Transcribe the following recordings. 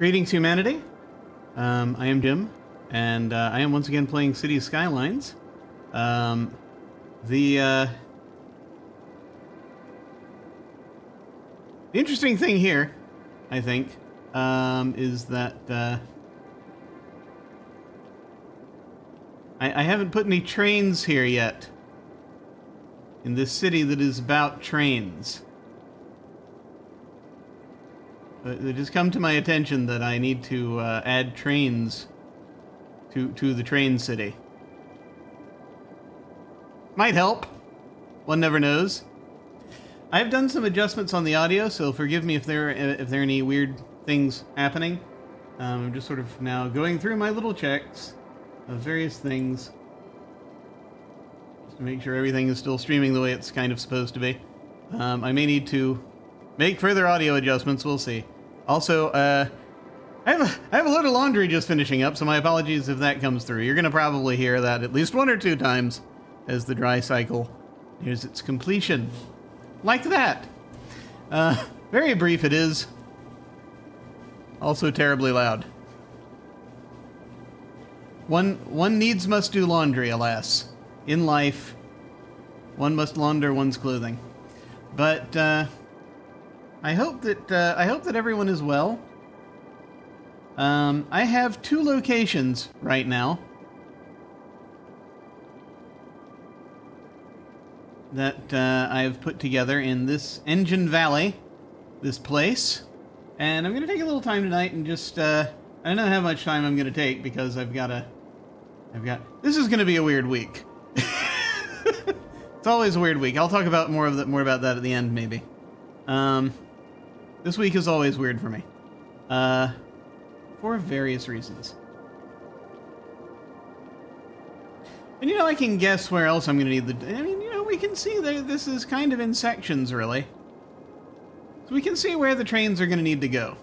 Greetings, humanity. I am Jim, and I am once again playing City Skylines. The interesting thing here, I think, is that I haven't put any trains here yet. In this city that is about trains. It has come to my attention that I need to add trains to the train city. Might help. One never knows. I've done some adjustments on the audio, so forgive me if there are any weird things happening. I'm just sort of now going through my little checks of various things just to make sure everything is still streaming the way it's kind of supposed to be. I may need to make further audio adjustments. We'll see. Also, I have a load of laundry just finishing up, so my apologies if that comes through. You're going to probably hear that at least one or two times as the dry cycle nears its completion. Like that. Very brief it is. Also terribly loud. One needs must do laundry, alas. In life, one must launder one's clothing. But I hope that everyone is well. I have two locations right now that I have put together in this Engine Valley, this place, and I'm going to take a little time tonight and just I don't know how much time I'm going to take because this is going to be a weird week. It's always a weird week. I'll talk about more about that at the end, maybe. This week is always weird for me. For various reasons. And I can guess where else I'm going to need we can see that this is kind of in sections, really. So we can see where the trains are going to need to go.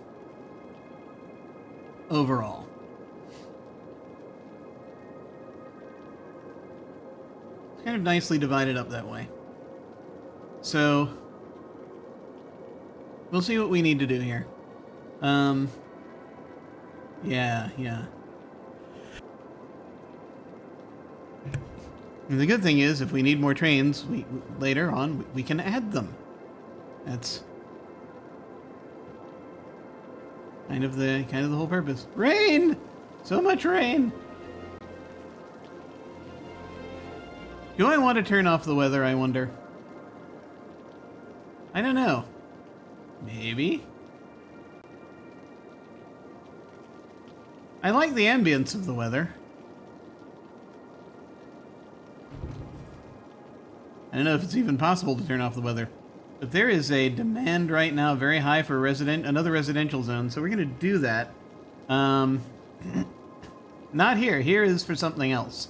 Overall. It's kind of nicely divided up that way. So we'll see what we need to do here. Yeah. And the good thing is, if we need more trains, later on, we can add them. That's kind of the whole purpose. Rain! So much rain! Do I want to turn off the weather, I wonder? I don't know. Maybe. I like the ambience of the weather. I don't know if it's even possible to turn off the weather. But there is a demand right now very high for another residential zone, so we're going to do that. Not here. Here is for something else.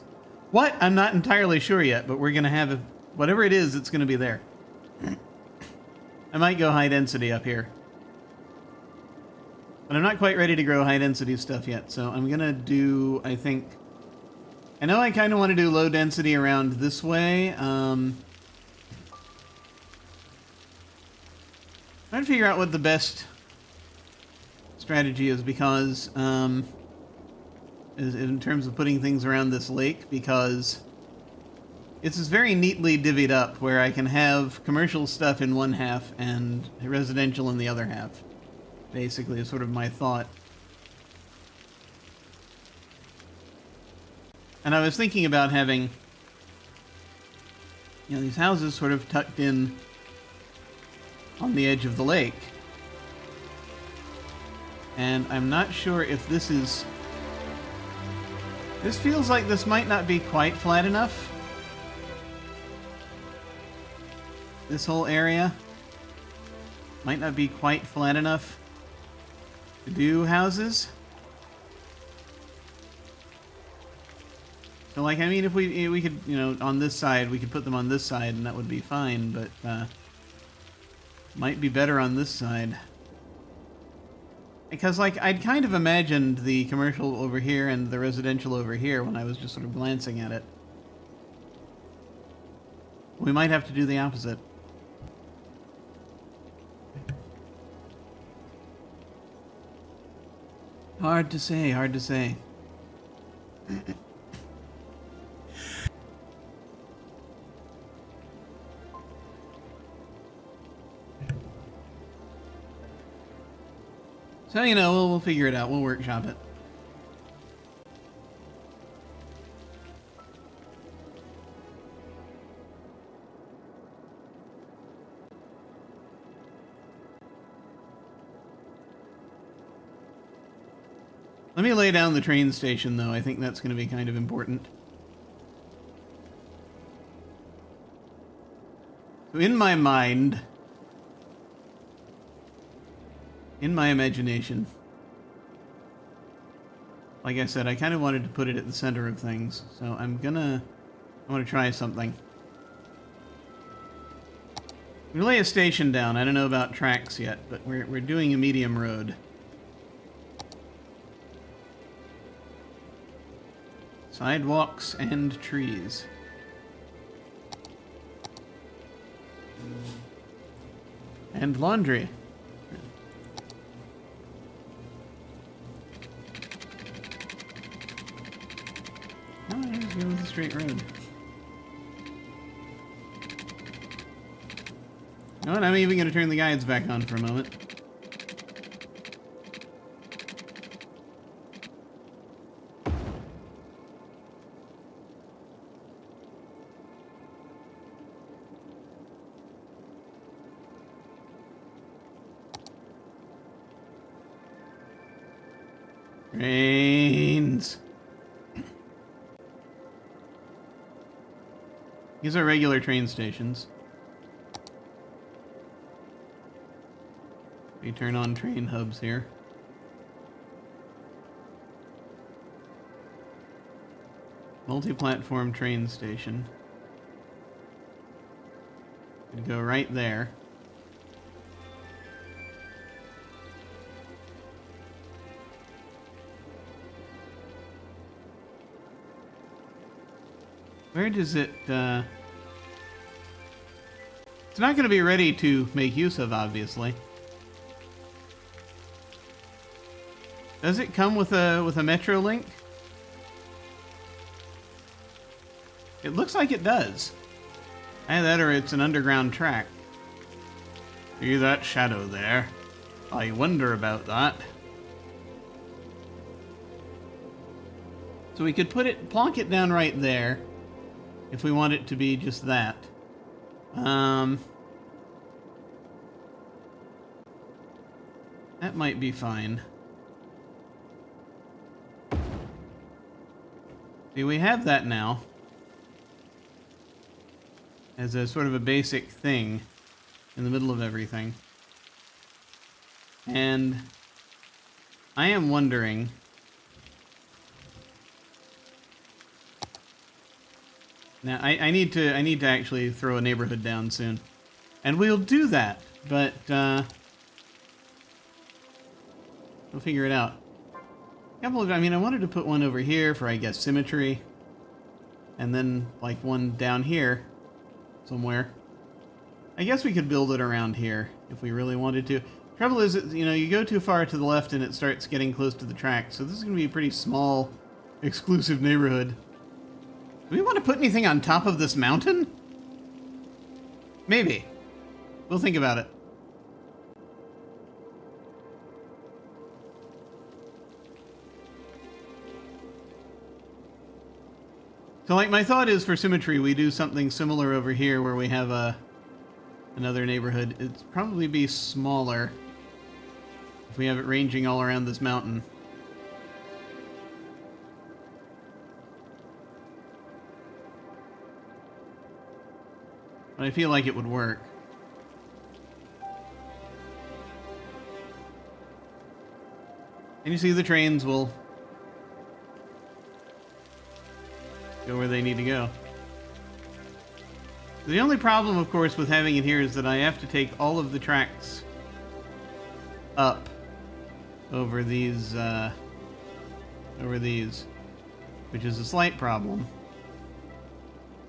What? I'm not entirely sure yet, but we're going to have whatever it is, it's going to be there. I might go high density up here. But I'm not quite ready to grow high density stuff yet, so I'm going to do, I know I kind of want to do low density around this way. Trying to figure out what the best strategy is because, in terms of putting things around this lake, because it's very neatly divvied up where I can have commercial stuff in one half and residential in the other half. Basically, is sort of my thought. And I was thinking about having, these houses sort of tucked in on the edge of the lake. And I'm not sure if this feels like this might not be quite flat enough. This whole area might not be quite flat enough to do houses. So, if we could, on this side, we could put them on this side and that would be fine, but, might be better on this side. Because, I'd kind of imagined the commercial over here and the residential over here when I was just sort of glancing at it. We might have to do the opposite. Hard to say, hard to say. So, you know, we'll figure it out. We'll workshop it. Let me lay down the train station, though. I think that's going to be kind of important. So in my mind, in my imagination, like I said, I kind of wanted to put it at the center of things. So I want to try something. We lay a station down. I don't know about tracks yet, but we're doing a medium road. Sidewalks and trees. And laundry. Oh, let's go with a straight road. You know what? I'm even going to turn the guides back on for a moment. Trains. These are regular train stations. We turn on train hubs here. Multi-platform train station. Gonna go right there. Where does it, it's not going to be ready to make use of, obviously. Does it come with a Metro link? It looks like it does. Either that or it's an underground track. See that shadow there? I wonder about that. So we could plonk it down right there. If we want it to be just that. That might be fine. See, we have that now. As a sort of a basic thing in the middle of everything. And I am wondering... Now, I need to actually throw a neighborhood down soon. And we'll do that, but, we'll figure it out. I mean, I wanted to put one over here for, I guess, symmetry. And then, like, one down here somewhere. I guess we could build it around here if we really wanted to. Trouble is, you know, you go too far to the left and it starts getting close to the track. So this is going to be a pretty small, exclusive neighborhood. Do we want to put anything on top of this mountain? Maybe. We'll think about it. So, like, my thought is for symmetry, we do something similar over here where we have another neighborhood. It'd probably be smaller if we have it ranging all around this mountain. But I feel like it would work. And you see the trains will go where they need to go. The only problem, of course, with having it here is that I have to take all of the tracks up over these, which is a slight problem.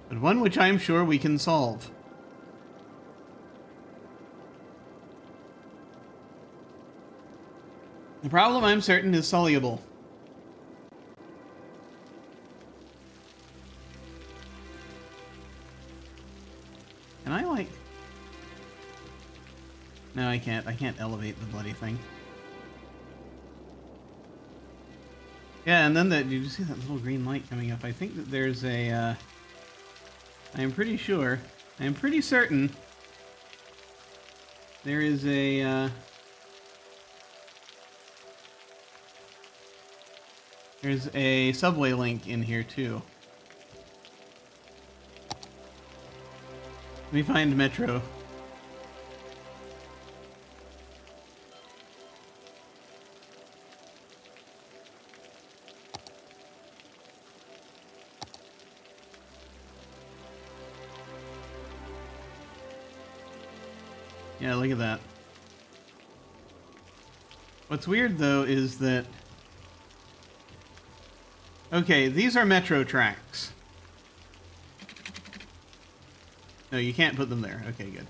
But one which I'm sure we can solve. The problem, I'm certain, is soluble. Can I, like... No, I can't. I can't elevate the bloody thing. Yeah, and then did you see that little green light coming up? I think that there's a, I am pretty sure, I am pretty certain there is a, there's a subway link in here too. Let me find Metro. Yeah, look at that. What's weird, though, is that... Okay, these are Metro tracks. No, you can't put them there. Okay, good.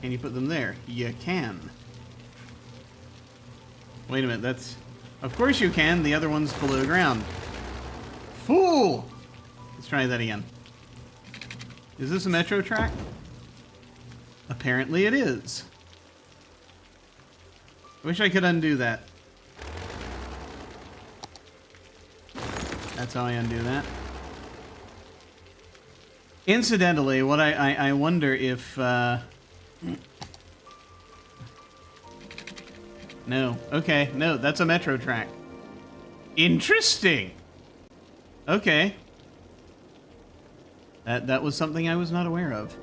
Can you put them there? You can. Wait a minute, that's... Of course you can, the other one's below ground. Fool! Let's try that again. Is this a Metro track? Apparently it is. I wish I could undo that. That's how I undo that. Incidentally, what I wonder if... No. Okay, no, that's a Metro track. Interesting! Okay. That was something I was not aware of.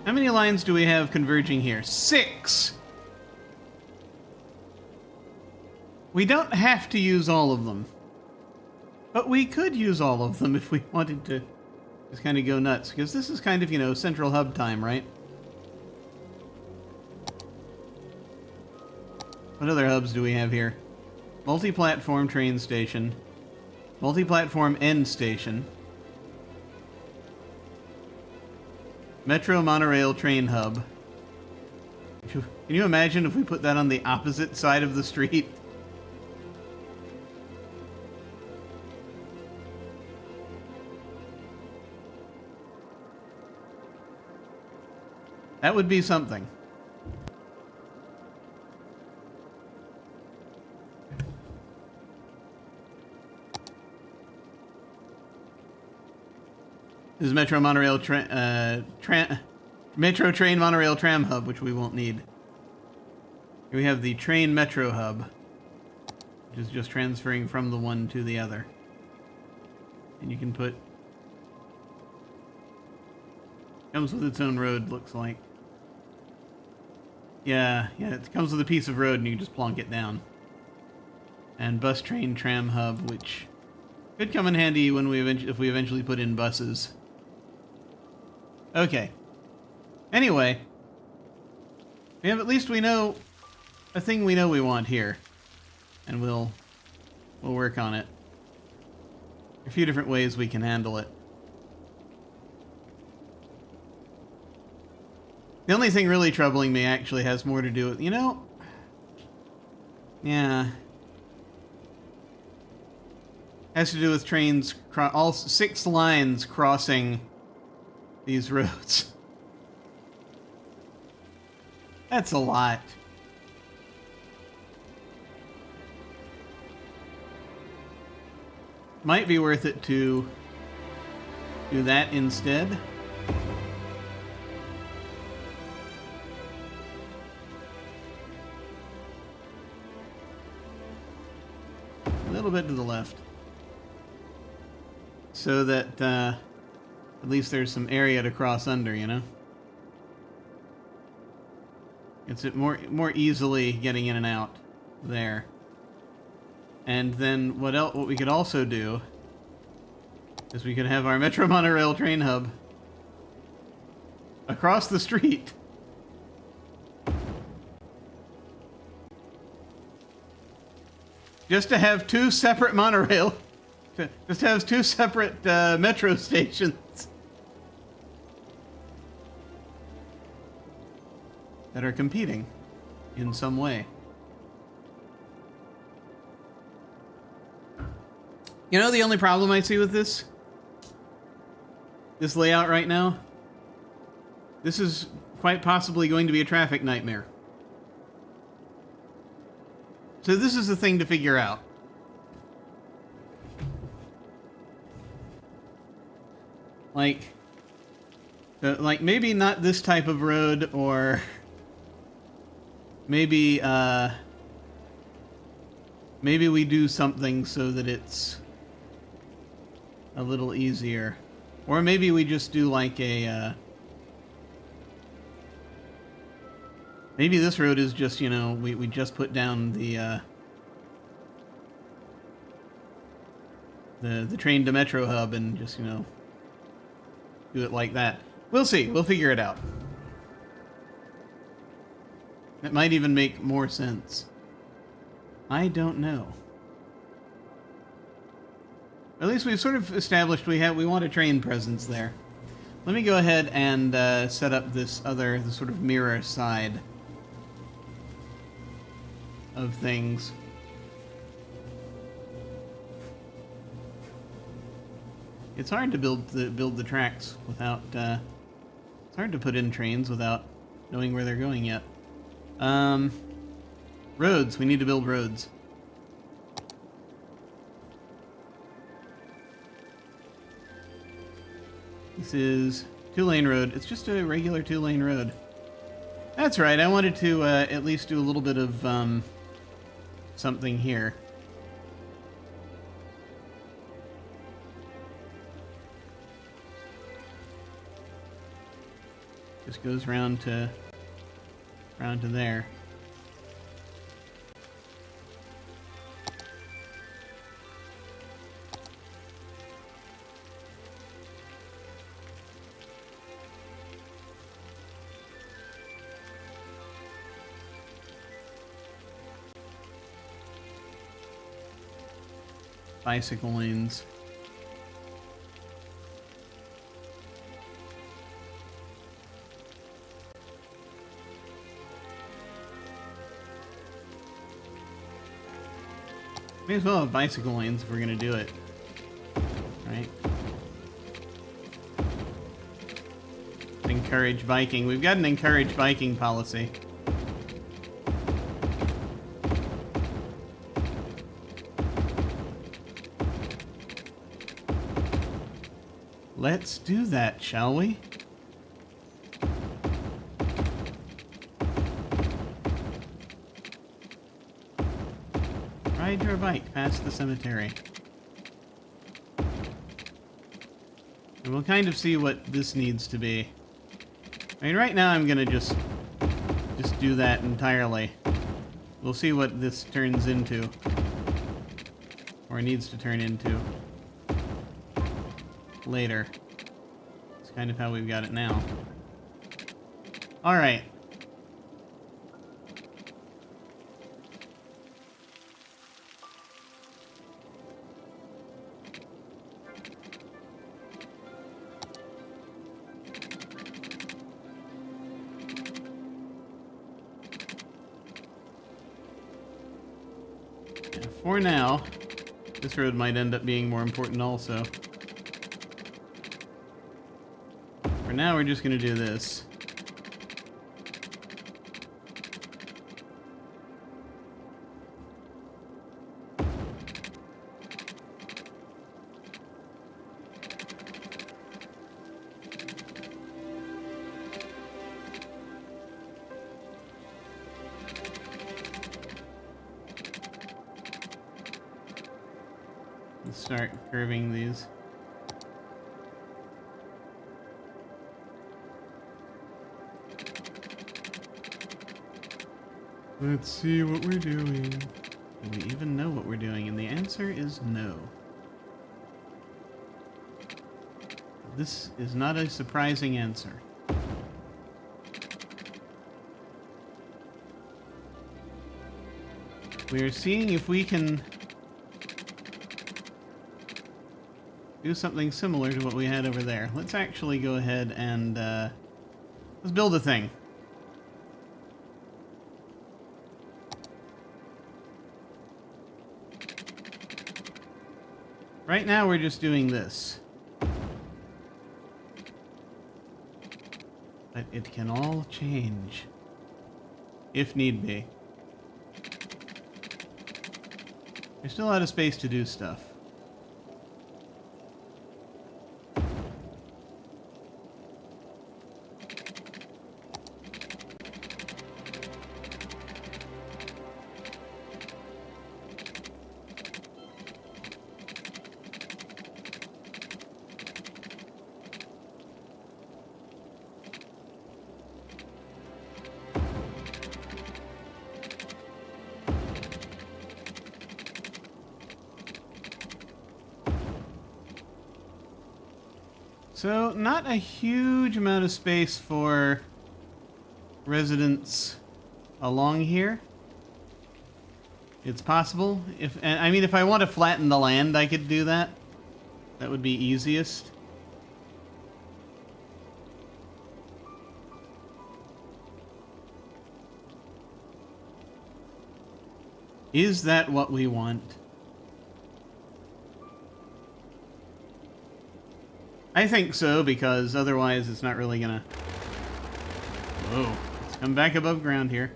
How many lines do we have converging here? 6! We don't have to use all of them. But we could use all of them if we wanted to just kind of go nuts. Because this is kind of, you know, central hub time, right? What other hubs do we have here? Multi-platform train station. Multi-platform end station. Metro monorail train hub. Can you imagine if we put that on the opposite side of the street? That would be something. This is Metro monorail Metro train monorail tram hub, which we won't need. Here we have the train metro hub, which is just transferring from the one to the other. And you can put... Comes with its own road, looks like. Yeah, it comes with a piece of road and you can just plonk it down. And bus train tram hub, which could come in handy when if we eventually put in buses. Okay. Anyway, at least we know a thing we know we want here, and we'll work on it. A few different ways we can handle it. The only thing really troubling me actually has more to do with, you know... Yeah. Has to do with trains, all 6 lines crossing these roads. That's a lot. Might be worth it to do that instead. A little bit to the left. So that at least there's some area to cross under, you know? It's more easily getting in and out there. And then what we could also do is we could have our Metro monorail train hub across the street. Just to have 2 separate monorail. Just have 2 separate metro stations. that are competing in some way. You know the only problem I see with this layout right now? This is quite possibly going to be a traffic nightmare. So this is the thing to figure out. Like maybe not this type of road, or maybe maybe we do something so that it's a little easier. Or maybe we just do like a maybe this road is just, you know, we just put down the train to metro hub and just, you know, do it like that. We'll see. We'll figure it out. It might even make more sense. I don't know. At least we've sort of established we want a train presence there. Let me go ahead and set up the sort of mirror side of things. It's hard to build the tracks without. It's hard to put in trains without knowing where they're going yet. Roads. We need to build roads. This is 2-lane road. It's just a regular 2-lane road. That's right. I wanted to at least do a little bit of something here. Just goes round to there. Bicycle lanes. May as well have bicycle lanes if we're gonna do it. Right? Encourage biking. We've got an encourage biking policy. Let's do that, shall we? Ride your bike past the cemetery. And we'll kind of see what this needs to be. I mean, right now I'm gonna just do that entirely. We'll see what this turns into. Or needs to turn into. Later. It's kind of how we've got it now. Alright. For now, this road might end up being more important also. For now, we're just going to do this. Let's start curving these. Let's see what we're doing. Do we even know what we're doing? And the answer is no. This is not a surprising answer. We are seeing if we can do something similar to what we had over there. Let's actually go ahead and let's build a thing. Right now we're just doing this. But it can all change. If need be. There's still a lot of space to do stuff. So, not a huge amount of space for residents along here. It's possible. I mean, if I want to flatten the land, I could do that. That would be easiest. Is that what we want? I think so, because otherwise it's not really gonna... Whoa. Let's come back above ground here.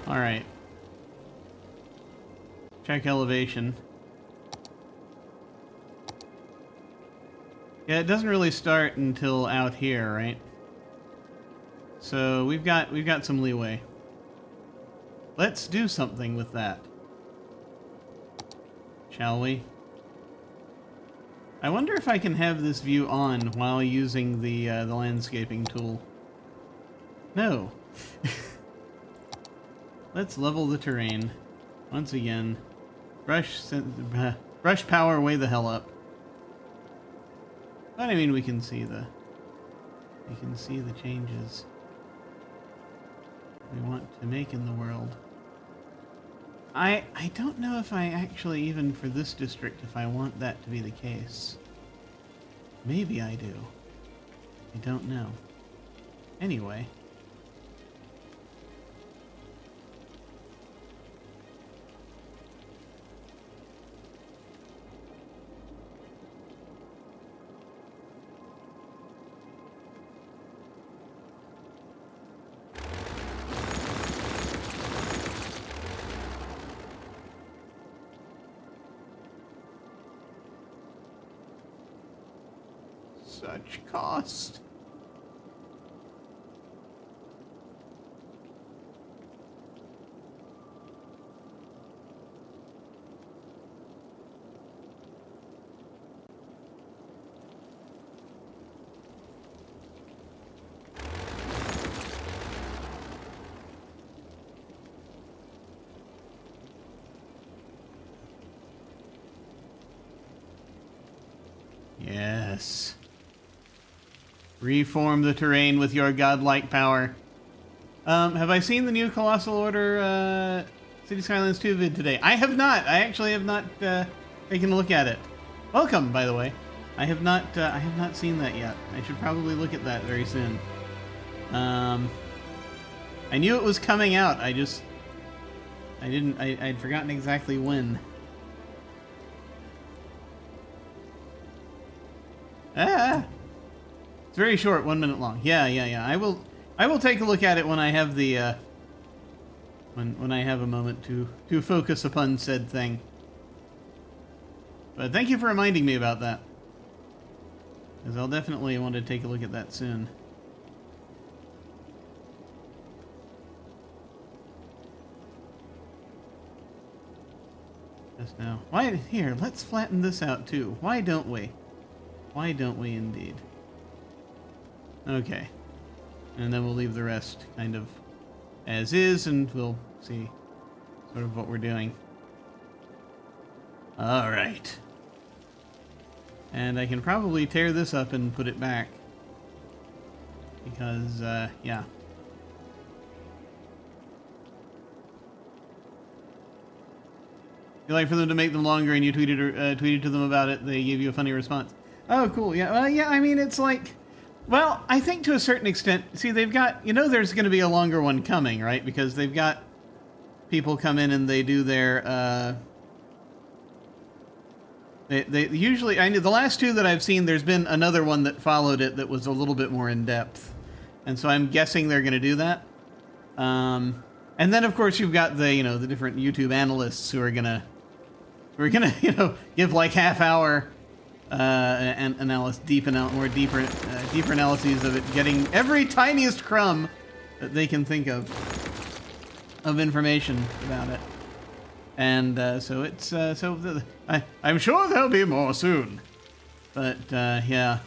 Alright. Check elevation. Yeah, it doesn't really start until out here, right? So we've got some leeway. Let's do something with that. Shall we? I wonder if I can have this view on while using the landscaping tool. No. Let's level the terrain. Once again. Brush power way the hell up. But I mean, we can see the changes we want to make in the world. I don't know if I actually, even for this district, if I want that to be the case. Maybe I do. I don't know. Anyway. Such cost. Yes. Reform the terrain with your godlike power. Have I seen the new Colossal Order City Skylines 2 vid today? I have not. I actually have not taken a look at it. Welcome, by the way. I have not seen that yet. I should probably look at that very soon. I knew it was coming out. I'd forgotten exactly when. Ah! It's very short, 1 minute long. Yeah. I will take a look at it when I have the when I have a moment to focus upon said thing. But thank you for reminding me about that, because I'll definitely want to take a look at that soon. Just now. Why here? Let's flatten this out too. Why don't we? Why don't we indeed? Okay. And then we'll leave the rest kind of as is, and we'll see sort of what we're doing. Alright. And I can probably tear this up and put it back. Because, yeah. you like for them to make them longer, and you tweeted to them about it. They gave you a funny response. Oh, cool. Yeah. Well, yeah. I mean, it's like, well, I think to a certain extent. See, they've got, there's going to be a longer one coming, right? Because they've got people come in and they do their. They usually. I know the last two that I've seen. There's been another one that followed it that was a little bit more in depth, and so I'm guessing they're going to do that. And then of course you've got the the different YouTube analysts who are gonna give like half-hour deeper analyses of it, getting every tiniest crumb that they can think of information about it. And so it's I'm sure there'll be more soon. But yeah,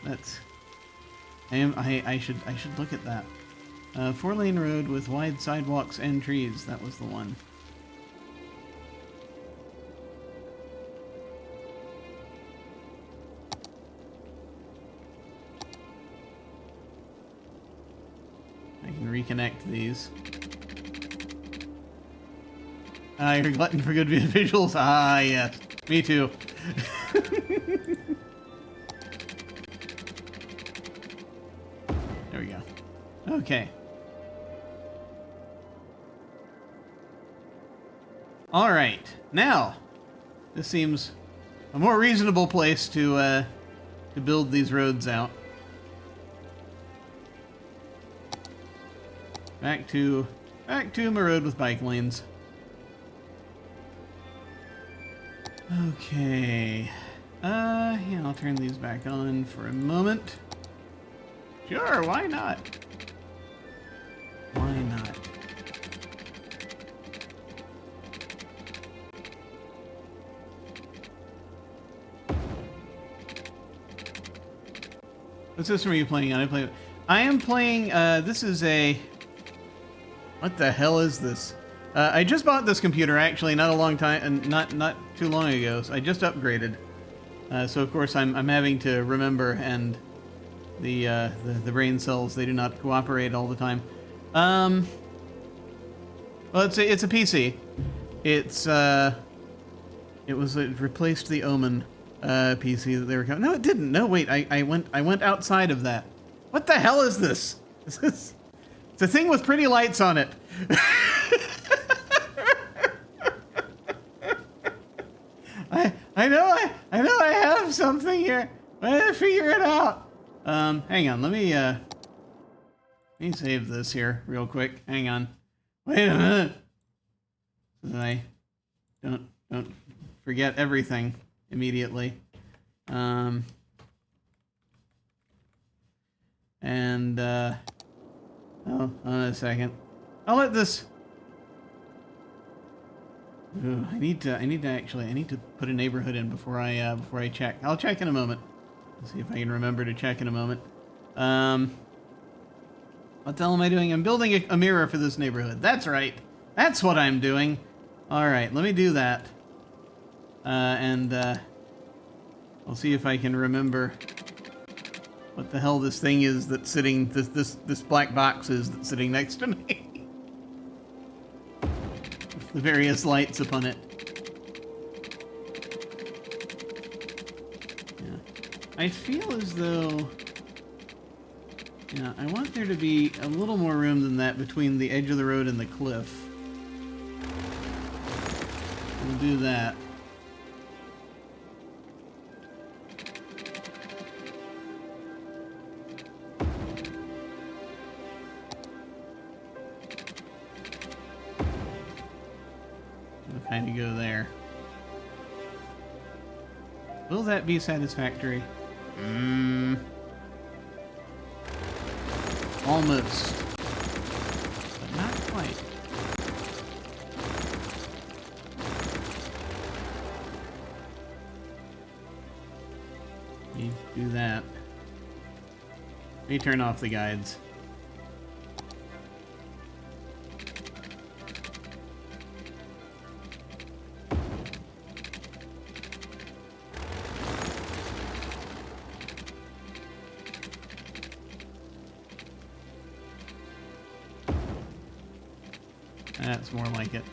that's I should look at that. 4-lane road with wide sidewalks and trees. That was the one. I can reconnect these. You're a glutton for good visuals? Ah, yes. Me too. There we go. Okay. All right. Now, this seems a more reasonable place to build these roads out. Back to my road with bike lanes. Okay. Yeah, I'll turn these back on for a moment. Sure, why not? Why not? What system are you playing on? I am playing, this is a... What the hell is this? I just bought this computer, actually, not a long time, and not too long ago, so I just upgraded. So of course I'm having to remember, and the brain cells, they do not cooperate all the time. Well, it's a PC. It replaced the Omen PC that they were coming. No, it didn't. No, wait. I went outside of that. What the hell is this? It's a thing with pretty lights on it. I know I have something here. I gotta figure it out. Hang on. Let me save this here real quick. Hang on. Wait a minute. So that I don't forget everything immediately. Oh, hold on a second. I'll let this. Ooh, I need to put a neighborhood in before I check. I'll check in a moment. Let's see if I can remember to check in a moment. What the hell am I doing? I'm building a mirror for this neighborhood. That's right. That's what I'm doing. All right, let me do that. I'll see if I can remember what the hell this thing is that's sitting, this black box is that's sitting next to me. With the various lights upon it. Yeah. I feel as though, yeah, I want there to be a little more room than that between the edge of the road and the cliff. We'll do that. Kind of go there. Will that be satisfactory? Almost. But not quite. Let me do that. Let me turn off the guides. That's more like it.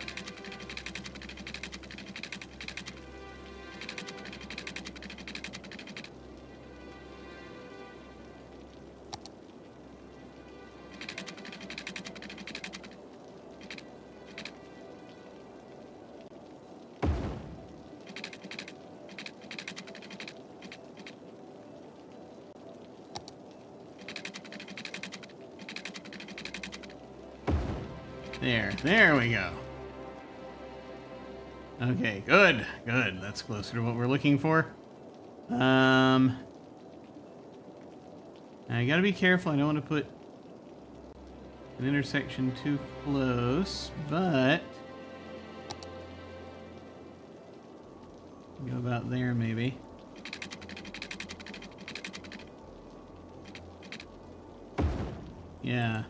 There we go. Okay, good. That's closer to what we're looking for. I gotta be careful. I don't want to put an intersection too close, but go about there maybe. Yeah.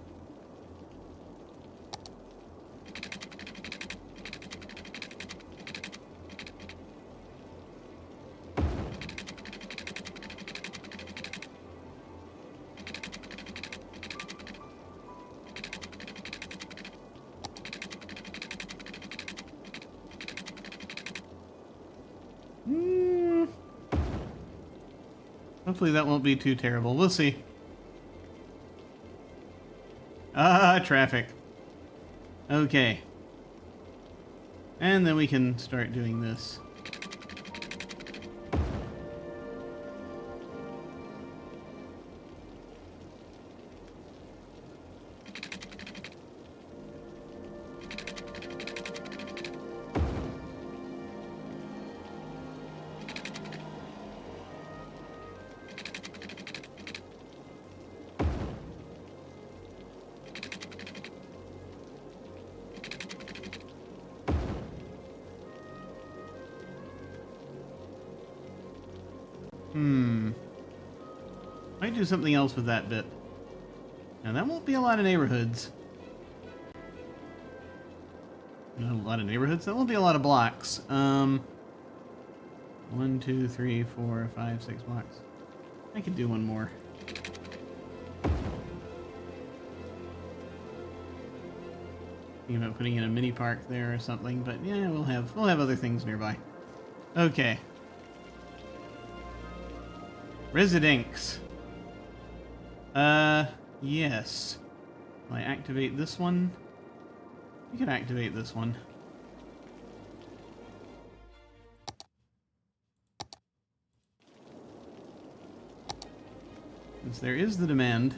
Hopefully that won't be too terrible. We'll see. Ah, traffic. Okay. And then we can start doing this. Might do something else with that bit. Now that won't be a lot of neighborhoods. Not a lot of neighborhoods. That won't be a lot of blocks. 1, 2, 3, 4, 5, 6 blocks. I could do one more. Thinking about putting in a mini park there or something, but yeah, we'll have other things nearby. Okay. Residinks. Yes. Will I activate this one? We can activate this one. Since there is the demand.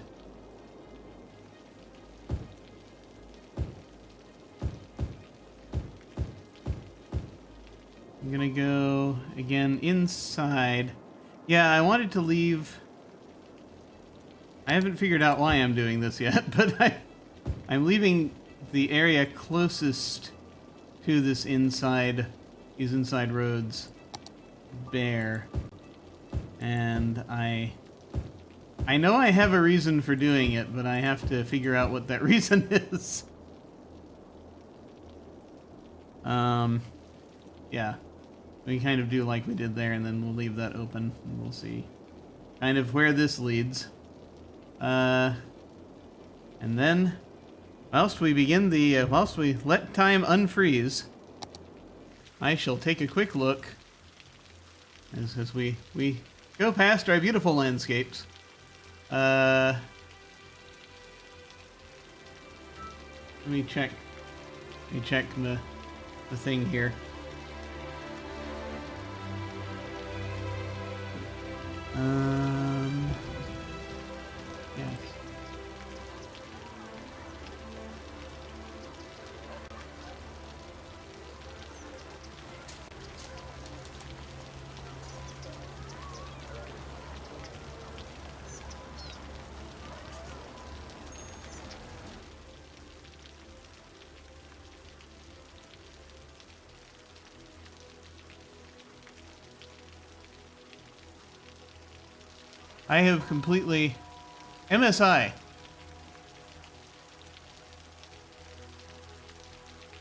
I'm gonna go, again, inside. Yeah, I wanted to leave... I haven't figured out why I'm doing this yet, but I'm leaving the area closest to this inside, these inside roads bare. And I know I have a reason for doing it, but I have to figure out what that reason is. Yeah. We kind of do like we did there, and then we'll leave that open, and we'll see kind of where this leads. And then, whilst we begin the, whilst we let time unfreeze, I shall take a quick look as we go past our beautiful landscapes. Let me check the thing here. Yes. I have completely... MSI.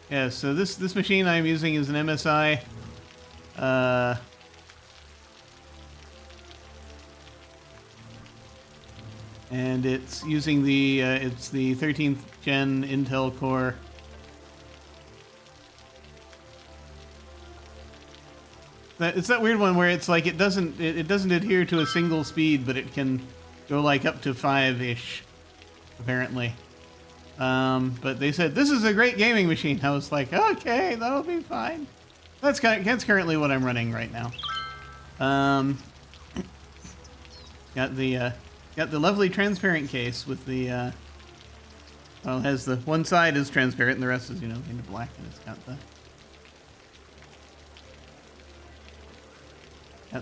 Yeah, so this machine I'm using is an MSI. And it's using the it's the 13th gen Intel Core. It's that weird one where it's like it doesn't adhere to a single speed, but it can go like up to 5-ish, apparently. But they said this is a great gaming machine. I was like, okay, that'll be fine. That's currently what I'm running right now. Got the lovely transparent case with the Well, it has the one side is transparent and the rest is, you know, kind of black, and it's got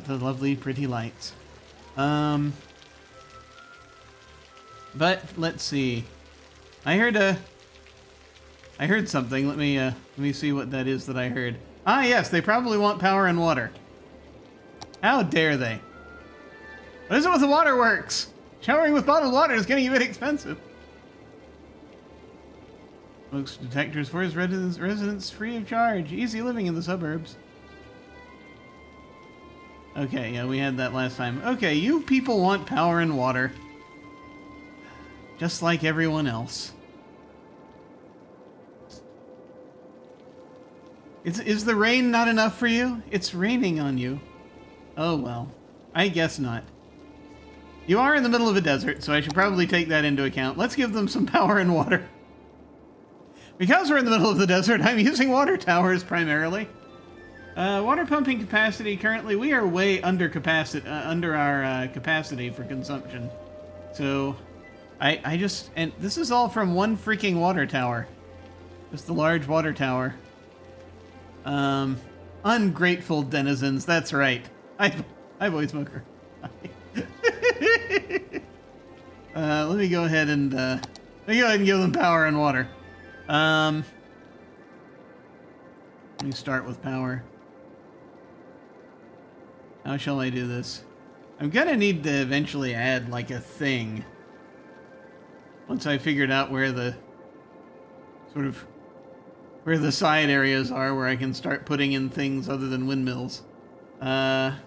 the lovely, pretty lights. But let's see. I heard something. Let me see what that is that I heard. Ah, yes, they probably want power and water. How dare they? What is it with the waterworks? Showering with bottled water is getting a bit expensive. Smoke detectors for his residents free of charge. Easy living in the suburbs. Okay, yeah, we had that last time. Okay, you people want power and water. Just like everyone else. Is the rain not enough for you? It's raining on you. Oh well, I guess not. You are in the middle of a desert, so I should probably take that into account. Let's give them some power and water. Because we're in the middle of the desert, I'm using water towers primarily. Water pumping capacity, currently we are way under our capacity for consumption. So, I just, and this is all from one freaking water tower. Just the large water tower. Ungrateful denizens, that's right. Hi, boy smoker. Let me go ahead and give them power and water. Let me start with power. How shall I do this? I'm gonna need to eventually add like a thing. Once I figured out where the where the side areas are, where I can start putting in things other than windmills. Once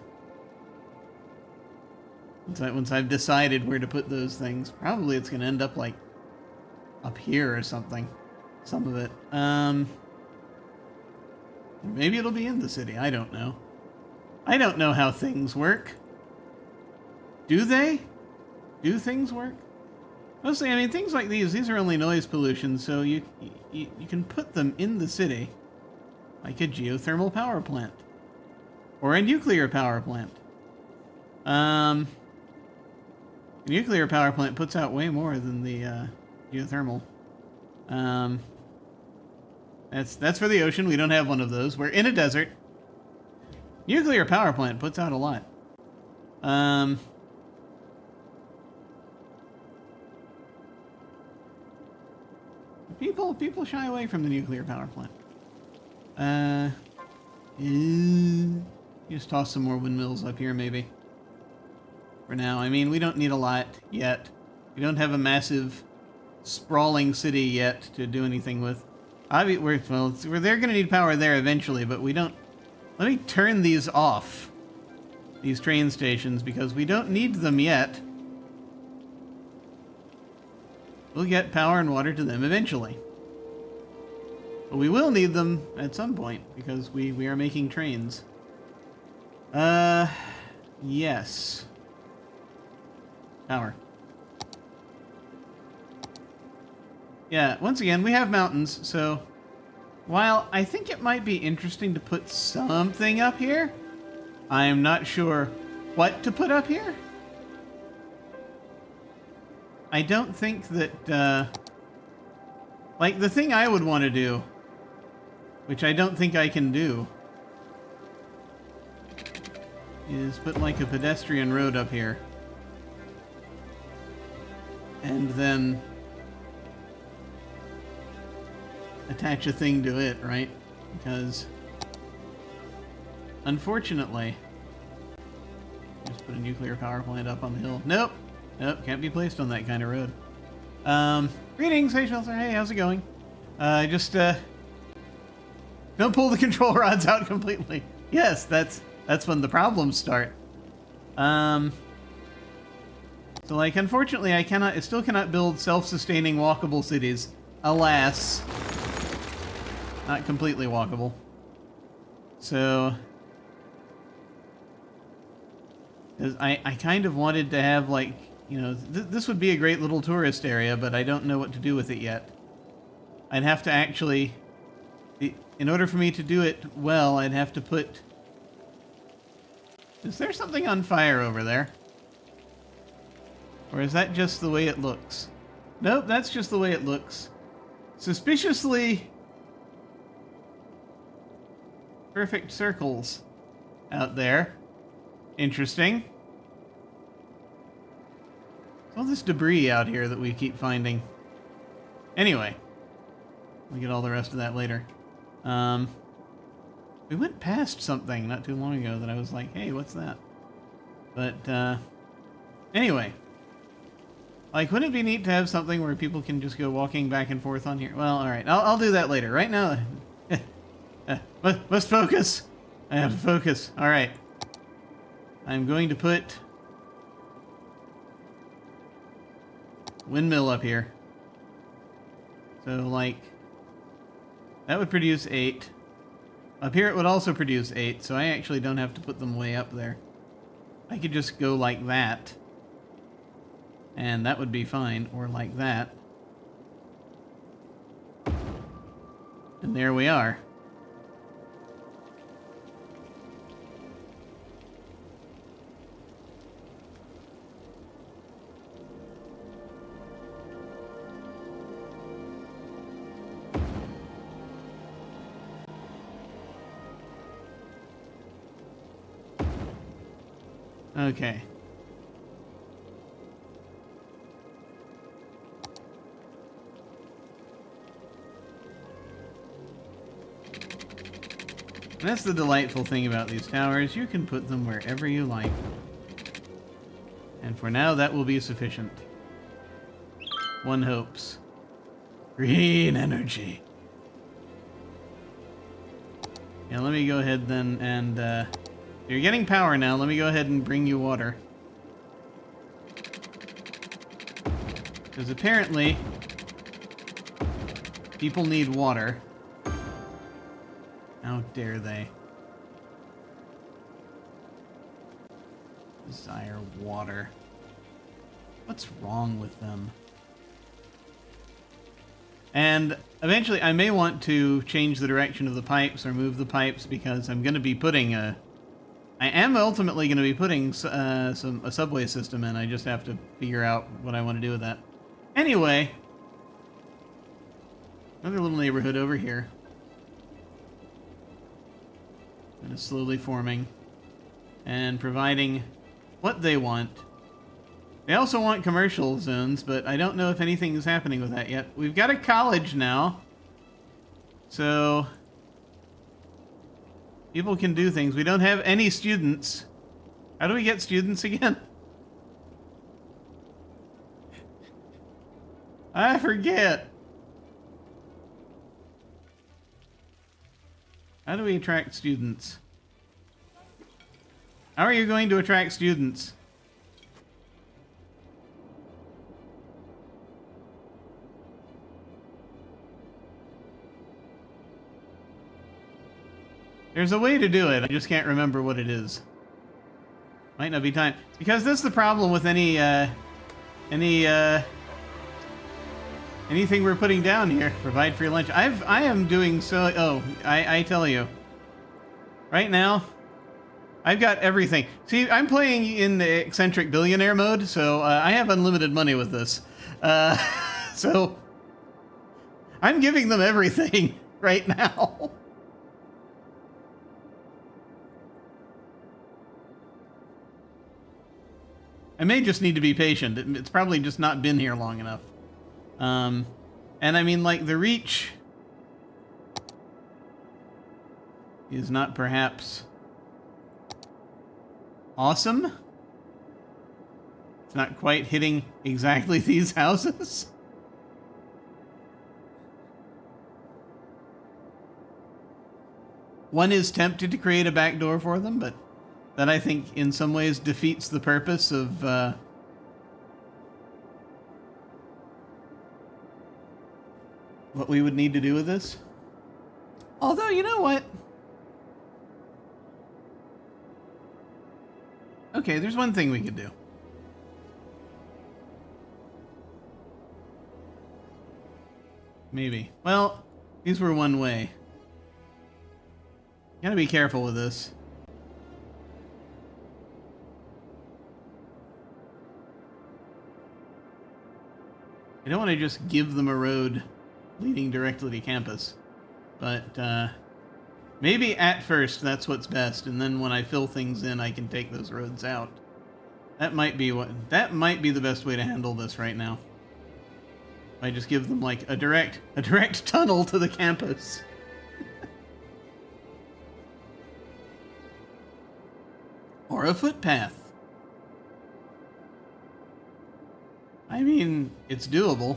I've decided where to put those things, probably it's gonna end up like up here or something. Some of it. Maybe it'll be in the city. I don't know. I don't know how things work. Do they? Do things work? Mostly, I mean, things like these are only noise pollution, so you can put them in the city, like a geothermal power plant. Or a nuclear power plant. A nuclear power plant puts out way more than the geothermal. That's for the ocean. We don't have one of those. We're in a desert. Nuclear power plant puts out a lot. People shy away from the nuclear power plant. Just toss some more windmills up here, maybe. For now. I mean, we don't need a lot yet. We don't have a massive, sprawling city yet to do anything with. They're going to need power there eventually, but we don't... Let me turn these off. These train stations, because we don't need them yet. We'll get power and water to them eventually. But we will need them at some point, because we are making trains. Yes. Power. Yeah, once again, we have mountains, so while I think it might be interesting to put something up here, I am not sure what to put up here. I don't think that, like, the thing I would want to do, which I don't think I can do, is put, like, a pedestrian road up here. And then attach a thing to it, right? Because unfortunately, just put a nuclear power plant up on the hill. Nope, can't be placed on that kind of road. Greetings, hey Shelter. Hey, how's it going? Just don't pull the control rods out completely. Yes, that's when the problems start. So like, unfortunately, I still cannot build self-sustaining walkable cities. Alas. Not completely walkable. So, I kind of wanted to have, like, you know, this would be a great little tourist area, but I don't know what to do with it yet. I'd have to actually, in order for me to do it well, I'd have to put... Is there something on fire over there? Or is that just the way it looks? Nope, that's just the way it looks. Suspiciously perfect circles out there. Interesting. All this debris out here that we keep finding. Anyway, we'll get all the rest of that later. We went past something not too long ago that I was like, hey, what's that? But, anyway. Like, wouldn't it be neat to have something where people can just go walking back and forth on here? Well, alright, I'll do that later. Right now, must focus. I have to focus. Alright. I'm going to put windmill up here. So, like, that would produce 8. Up here it would also produce 8, so I actually don't have to put them way up there. I could just go like that. And that would be fine, or like that. And there we are. Okay. That's the delightful thing about these towers. You can put them wherever you like. And for now, that will be sufficient. One hopes. Green energy. Yeah, let me go ahead then and, you're getting power now. Let me go ahead and bring you water. Because apparently, people need water. How dare they? Desire water. What's wrong with them? And eventually I may want to change the direction of the pipes or move the pipes because I'm going to be putting a... I am ultimately going to be putting a subway system in. I just have to figure out what I want to do with that. Anyway. Another little neighborhood over here. And it's slowly forming. And providing what they want. They also want commercial zones, but I don't know if anything is happening with that yet. We've got a college now. So... people can do things. We don't have any students. How do we get students again? I forget. How do we attract students? How are you going to attract students? There's a way to do it. I just can't remember what it is. Might not be time. Because that's the problem with anything we're putting down here. Provide free lunch. I am doing so... Oh, I tell you. Right now, I've got everything. See, I'm playing in the eccentric billionaire mode, so I have unlimited money with this. So, I'm giving them everything right now. I may just need to be patient. It's probably just not been here long enough. And I mean, like, the reach is not perhaps awesome. It's not quite hitting exactly these houses. One is tempted to create a back door for them, but that I think in some ways defeats the purpose of what we would need to do with this. Although, you know what? Okay, there's one thing we could do. Maybe. Well, these were one way. Gotta be careful with this. I don't want to just give them a road leading directly to campus. But maybe at first that's what's best, and then when I fill things in, I can take those roads out. That might be the best way to handle this right now. I just give them like a direct tunnel to the campus. Or a footpath. I mean, it's doable.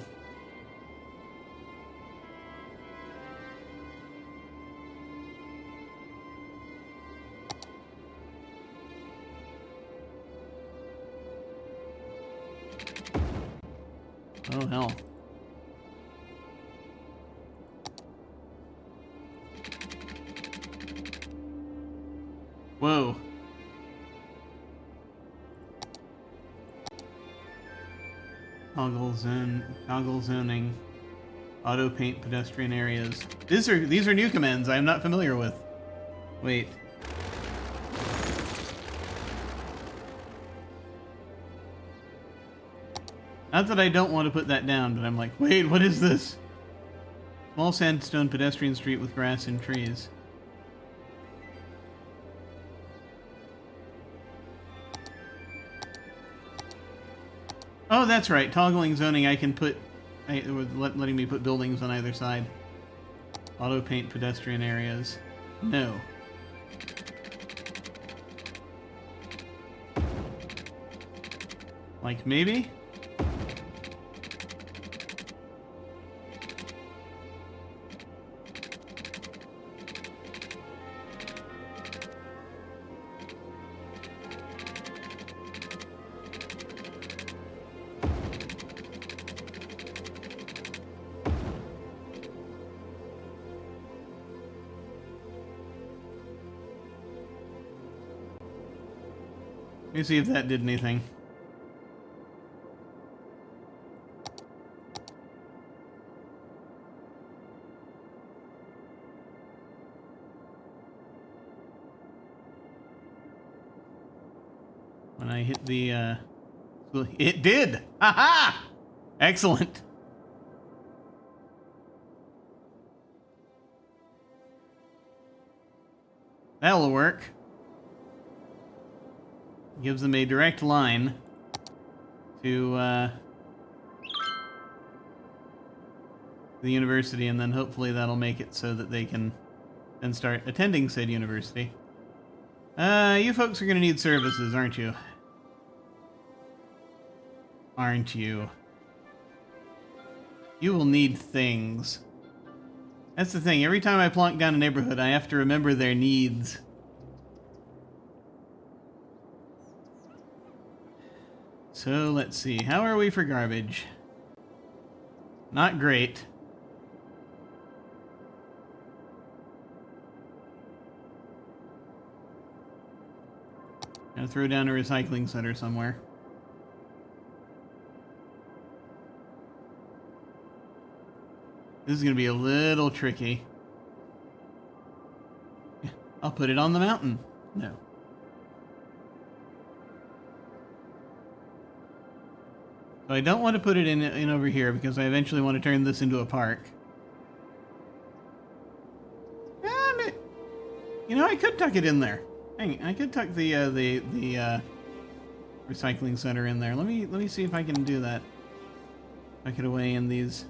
Oh, hell. Whoa. Toggle zoning, auto paint pedestrian areas. These are new commands I am not familiar with. Wait. Not that I don't want to put that down, but I'm like, wait, what is this? Small sandstone pedestrian street with grass and trees. Oh, that's right. Toggling zoning, I can put... it was letting me put buildings on either side. Auto paint pedestrian areas. No. Like, maybe? Let me see if that did anything. When I hit the, it did! Ha-ha! Excellent. That'll work. Gives them a direct line to the university, and then hopefully that'll make it so that they can then start attending said university. You folks are going to need services, aren't you? Aren't you? You will need things. That's the thing. Every time I plonk down a neighborhood, I have to remember their needs. So, let's see. How are we for garbage? Not great. Gotta throw down a recycling center somewhere. This is gonna be a little tricky. I'll put it on the mountain. No. So I don't want to put it in over here because I eventually want to turn this into a park. You know, I could tuck it in there. I could tuck the recycling center in there. Let me see if I can do that. Tuck it away in these.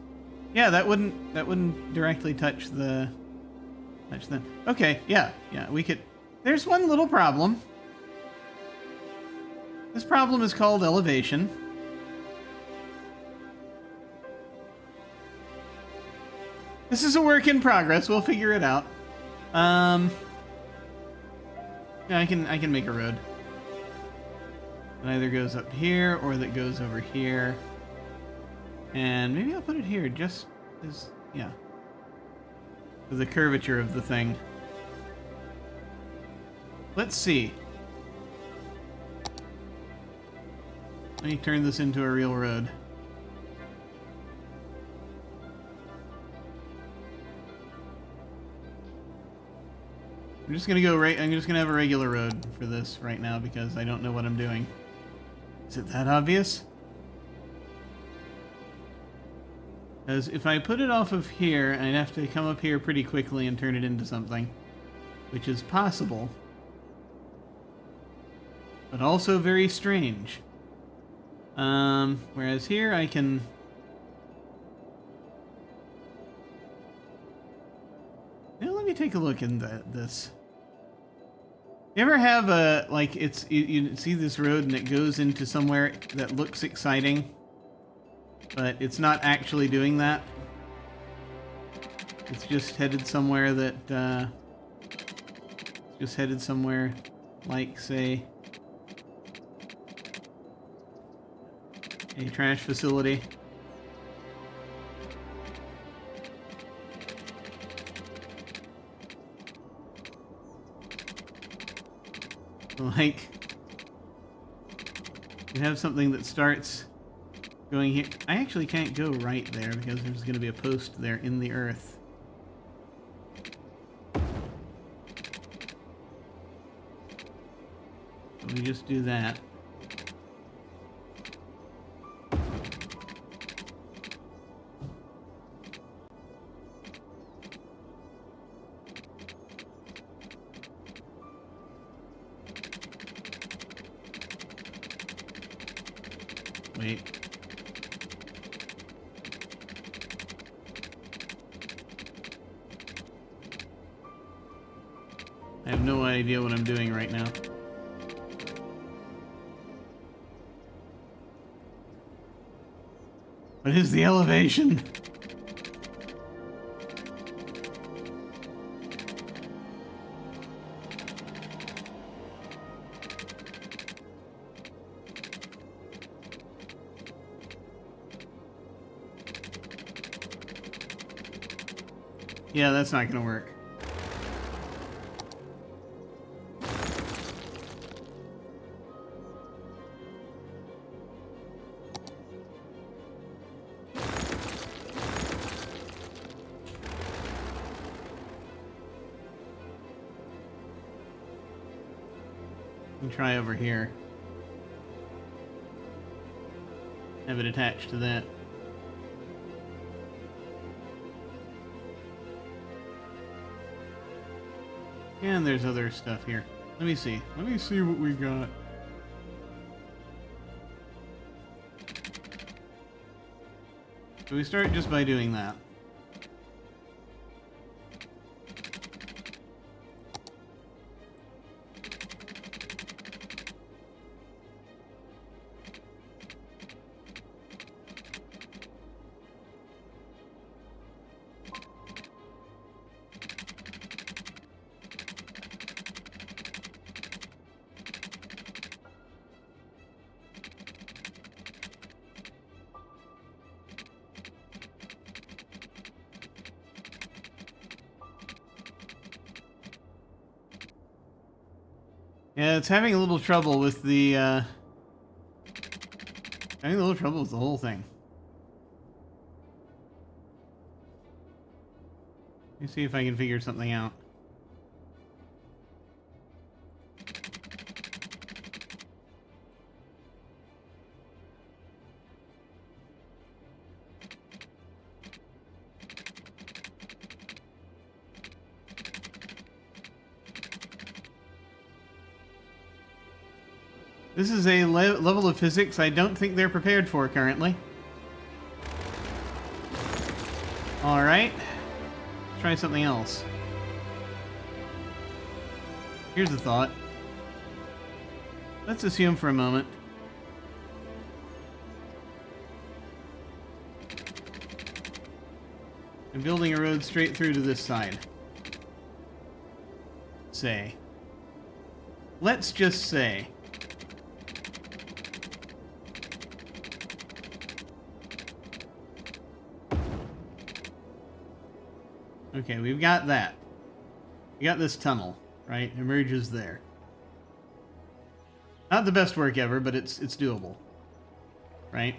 Yeah, that wouldn't directly touch them. Okay, yeah, we could. There's one little problem. This problem is called elevation. This is a work in progress. We'll figure it out. Yeah, I can make a road. It either goes up here or that goes over here. And maybe I'll put it here just as, yeah. For the curvature of the thing. Let's see. Let me turn this into a real road. I'm just gonna have a regular road for this right now because I don't know what I'm doing. Is it that obvious? Because if I put it off of here, I'd have to come up here pretty quickly and turn it into something. Which is possible. But also very strange. Whereas here I can... Now let me take a look in this. You ever have a, like, it's, you see this road and it goes into somewhere that looks exciting, but it's not actually doing that? It's just headed somewhere that, just headed somewhere like, say, a trash facility. Like, you have something that starts going here. I actually can't go right there because there's going to be a post there in the earth. So we just do that. Wait. I have no idea what I'm doing right now. What is the elevation? Yeah, that's not gonna work. Let me try over here. Have it attached to that. And there's other stuff here. Let me see. Let me see what we got. So we start just by doing that. Yeah, it's having a little trouble with the, having a little trouble with the whole thing. Let me see if I can figure something out. This is a level of physics I don't think they're prepared for currently. Alright. Try something else. Here's a thought. Let's assume for a moment. I'm building a road straight through to this side. Say. Let's just say. Okay, we've got that. We got this tunnel, right? Emerges there. Not the best work ever, but it's doable. Right?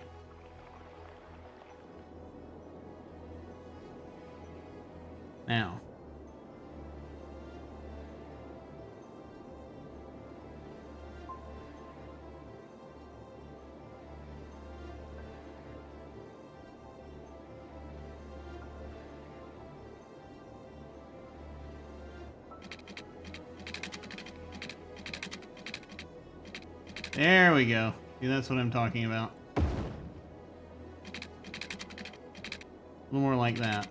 Now. There we go. See, that's what I'm talking about. A little more like that.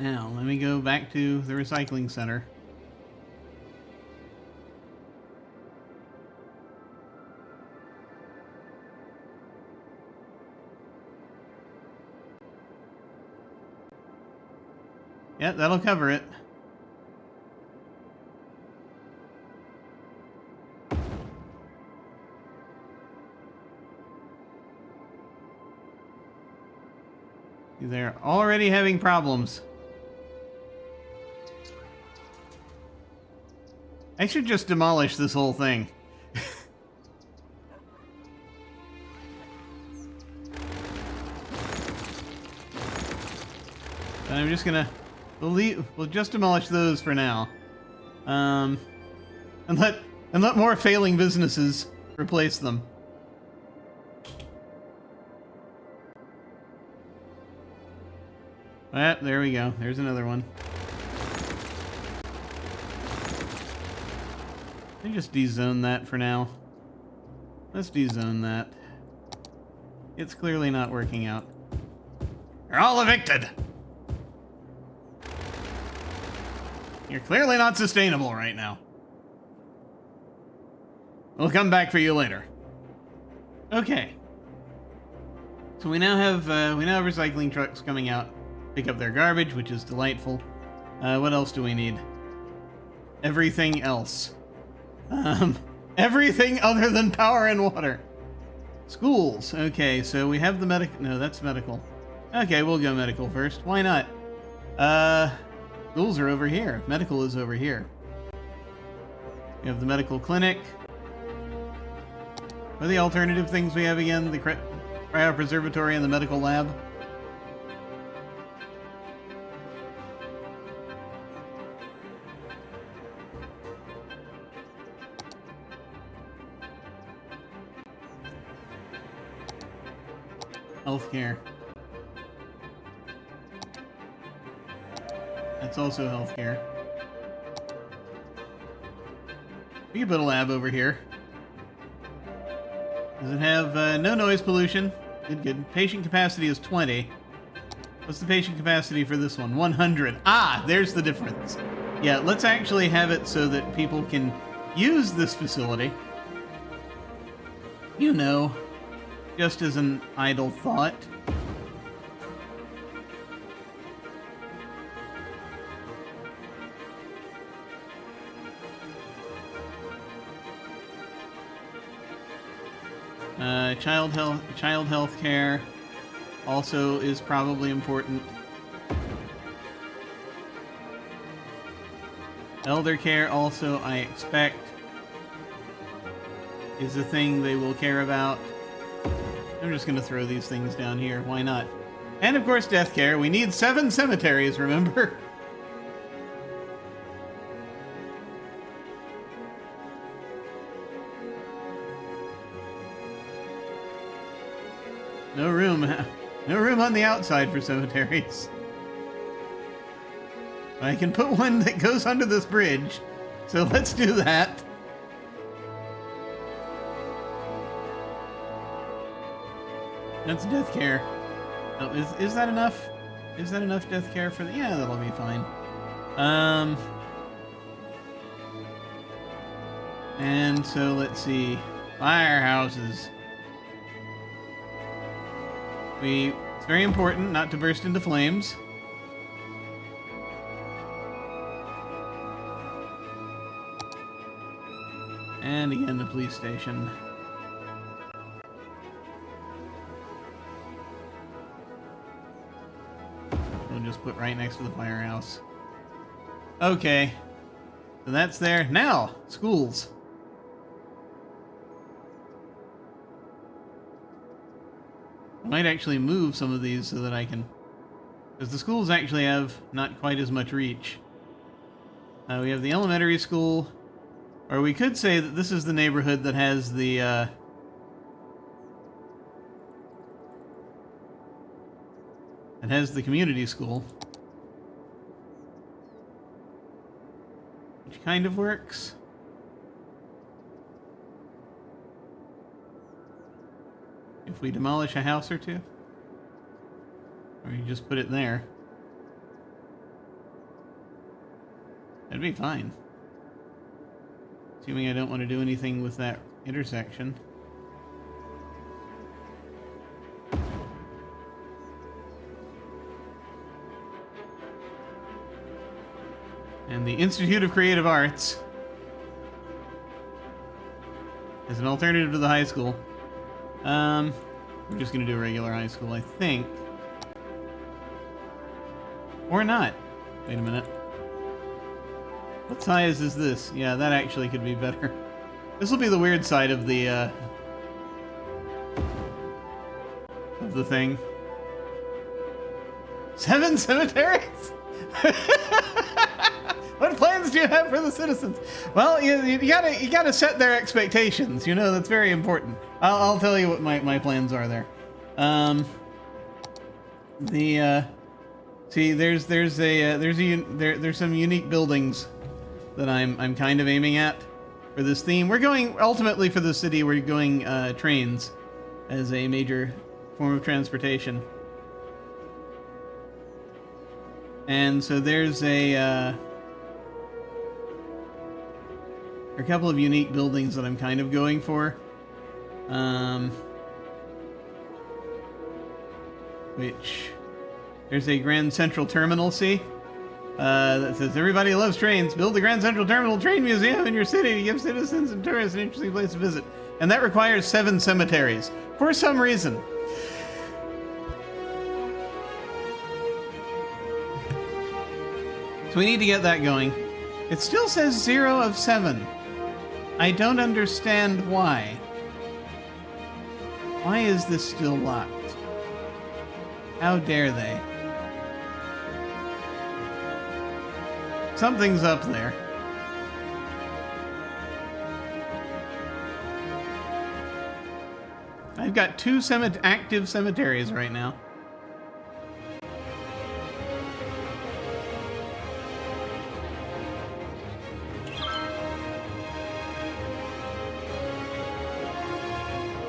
Now, let me go back to the recycling center. Yeah, that'll cover it. They're already having problems. I should just demolish this whole thing. And I'm just gonna we'll just demolish those for now. And let more failing businesses replace them. Ah, there we go. There's another one. Let me just dezone that for now. Let's dezone that. It's clearly not working out. You're all evicted! You're clearly not sustainable right now. We'll come back for you later. Okay. So we now have recycling trucks coming out, pick up their garbage, which is delightful. What else do we need? Everything else. Everything other than power and water. Schools. Okay, so we have the no, that's medical. Okay, we'll go medical first. Why not? Schools are over here. Medical is over here. We have the medical clinic. What are the alternative things we have again? The cryopreservatory and the medical lab. Healthcare. That's also healthcare. We can put a lab over here. Does it have no noise pollution? Good, good. Patient capacity is 20. What's the patient capacity for this one? 100. Ah, there's the difference. Yeah, let's actually have it so that people can use this facility. You know, just as an idle thought. Child health care also is probably important. Elder care also, I expect, is a thing they will care about. I'm just gonna throw these things down here. Why not? And of course, death care. We need 7 cemeteries, remember? No room on the outside for cemeteries. I can put one that goes under this bridge, so let's do that. That's death care. Oh, is that enough? Is that enough death care for the... Yeah, that'll be fine. And so let's see. Firehouses. It's very important not to burst into flames. And again, the police station. We'll just put right next to the firehouse. Okay. So that's there. Now, schools. I might actually move some of these so that I can... Because the schools actually have not quite as much reach. We have the elementary school, or we could say that this is the neighborhood that has the... It has the community school. Which kind of works. If we demolish a house or two. Or you just put it there. That'd be fine. Assuming I don't want to do anything with that intersection. And the Institute of Creative Arts as an alternative to the high school. We're just going to do a regular high school, I think. Or not. Wait a minute. What size is this? Yeah, that actually could be better. This will be the weird side of the thing. 7 cemeteries? What plans do you have for the citizens? Well, you gotta set their expectations. You know, that's very important. I'll tell you what my plans are there. See, there's some unique buildings that I'm kind of aiming at for this theme. We're going ultimately for the city. We're going trains as a major form of transportation, and so there's a couple of unique buildings that I'm kind of going for. Which there's a Grand Central Terminal, see? That says, everybody loves trains. Build the Grand Central Terminal Train Museum in your city to give citizens and tourists an interesting place to visit. And that requires 7 cemeteries. For some reason. So we need to get that going. It still says 0 of 7. I don't understand why. Why is this still locked? How dare they? Something's up there. I've got 2 active cemeteries right now.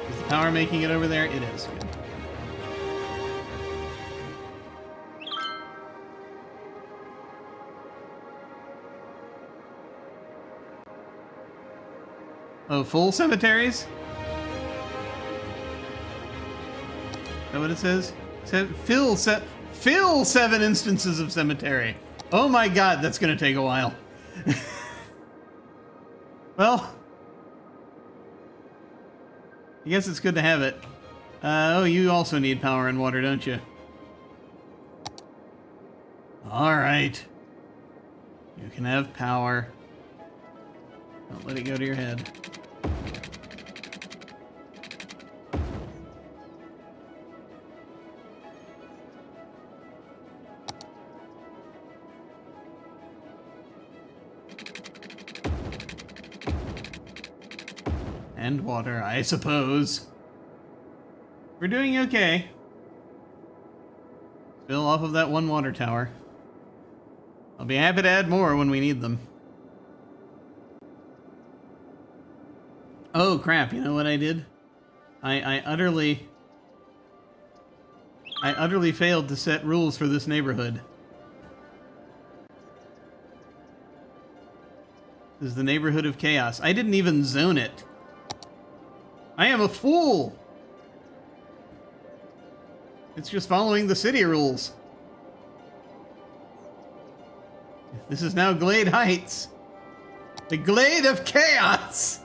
Is the power making it over there? It is. Good. Oh, full cemeteries? Is that what it says? Fill 7 instances of cemetery. Oh my god, that's gonna take a while. Well, I guess it's good to have it. Oh, you also need power and water, don't you? Alright. You can have power. Don't let it go to your head. And water, I suppose. We're doing okay. Still off of that 1 water tower. I'll be happy to add more when we need them. Oh crap, you know what I did? I utterly failed to set rules for this neighborhood. This is the neighborhood of chaos. I didn't even zone it. I am a fool! It's just following the city rules. This is now Glade Heights. The Glade of Chaos!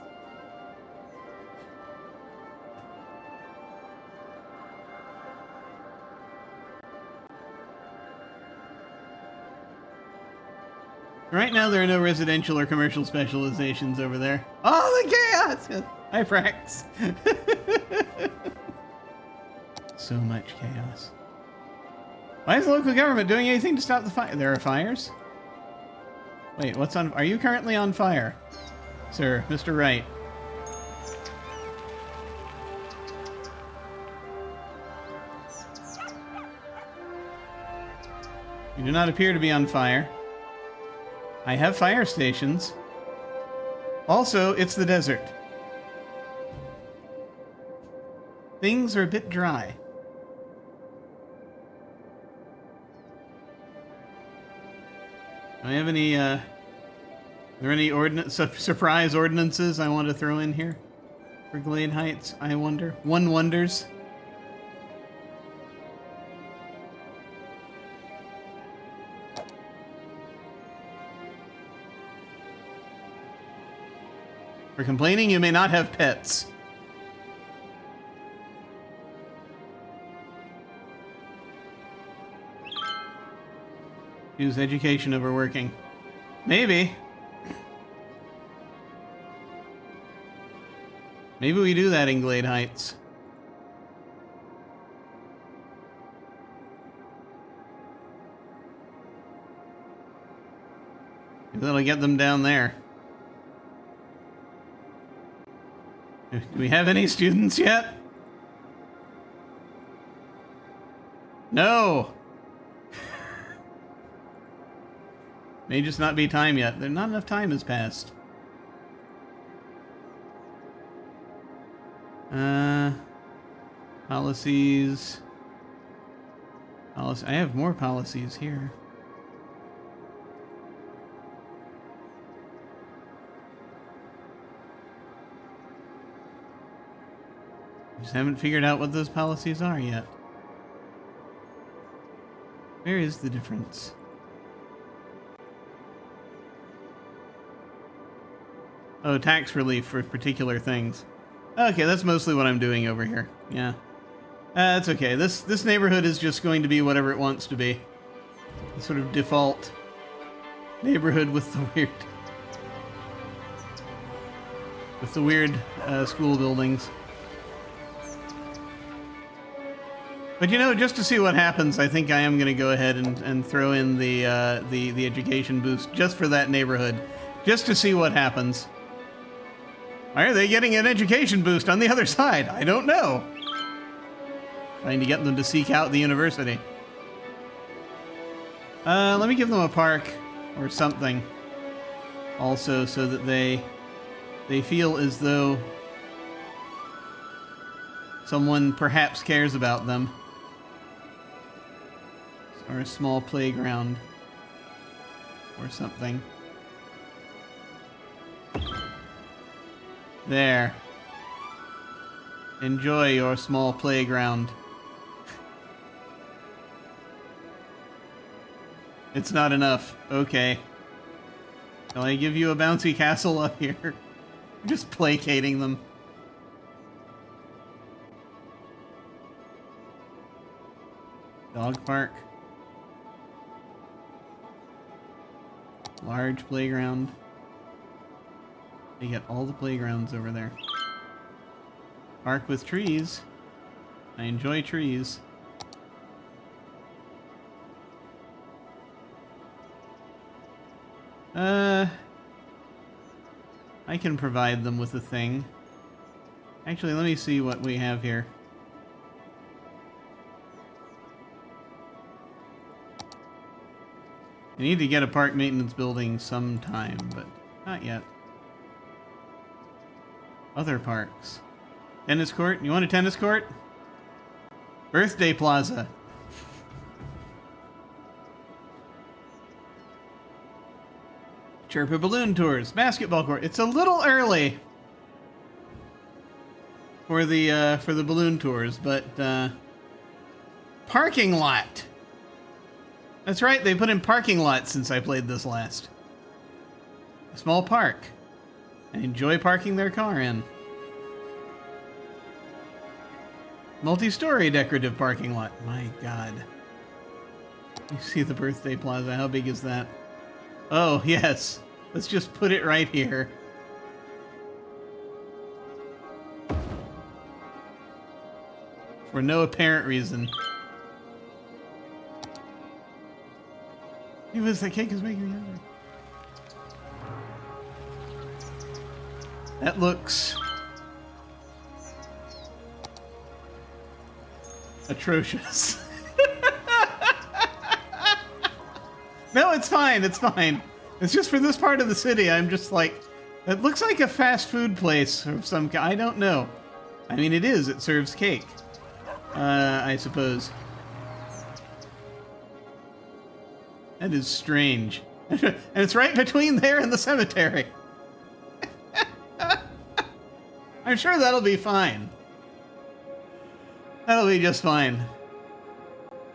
Right now, there are no residential or commercial specializations over there. Oh, the chaos! Hi, Frax. So much chaos. Why is the local government doing anything to stop the fire? There are fires? Wait, what's on... Are you currently on fire? Sir, Mr. Wright. You do not appear to be on fire. I have fire stations. Also, it's the desert. Things are a bit dry. Do I have any, are there any surprise ordinances I want to throw in here? For Glade Heights, I wonder. One wonders. For complaining, you may not have pets. Use education over working. Maybe. Maybe we do that in Glade Heights. Maybe that'll get them down there. Do we have any students yet? No! May just not be time yet. There not enough time has passed. Policies. I have more policies here. Just haven't figured out what those policies are yet. Where is the difference? Oh, tax relief for particular things. Okay, that's mostly what I'm doing over here. Yeah. That's okay. This neighborhood is just going to be whatever it wants to be. The sort of default neighborhood with the weird school buildings. But you know, just to see what happens, I think I am going to go ahead and throw in the education boost just for that neighborhood, just to see what happens. Why are they getting an education boost on the other side? I don't know. Trying to get them to seek out the university. Let me give them a park or something. Also, so that they feel as though someone perhaps cares about them. Or a small playground or something. There. Enjoy your small playground. It's not enough. Okay. Shall I give you a bouncy castle up here? Just placating them. Dog park. Large playground. You get all the playgrounds over there. Park with trees. I enjoy trees. I can provide them with a thing. Actually, let me see what we have here. I need to get a park maintenance building sometime, but not yet. Other parks. Tennis court? You want a tennis court? Birthday plaza. Chirpa balloon tours. Basketball court. It's a little early for the balloon tours, but parking lot. That's right, they put in parking lots since I played this last. A small park. I enjoy parking their car in. Multi-story decorative parking lot. My God. You see the birthday plaza. How big is that? Oh, yes. Let's just put it right here. For no apparent reason. It was the cake is making me hungry. That looks atrocious. No, it's fine. It's fine. It's just for this part of the city. I'm just like, it looks like a fast food place of some kind. I don't know. I mean, it is. It serves cake. I suppose. That is strange. And it's right between there and the cemetery. I'm sure that'll be fine. That'll be just fine.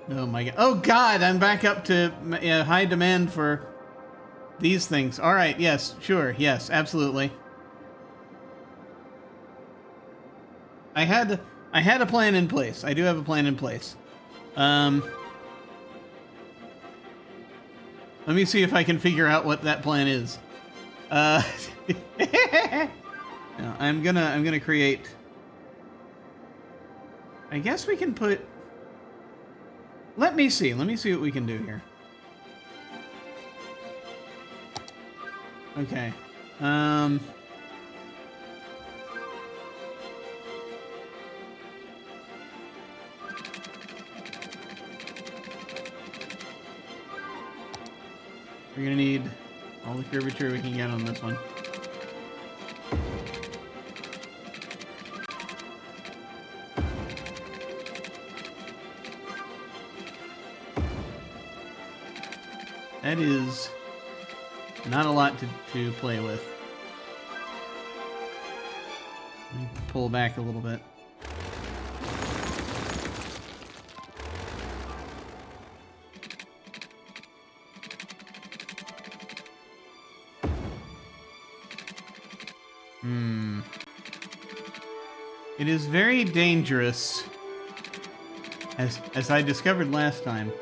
Oh my god. Oh god, I'm back up to high demand for these things. All right, yes, sure, yes, absolutely. I had a plan in place. I do have a plan in place. Let me see if I can figure out what that plan is. No, I'm gonna create. I guess we can put. Let me see what we can do here. Okay. We're gonna need all the curvature we can get on this one. That is not a lot to play with. Let me pull back a little bit. It is very dangerous, as I discovered last time.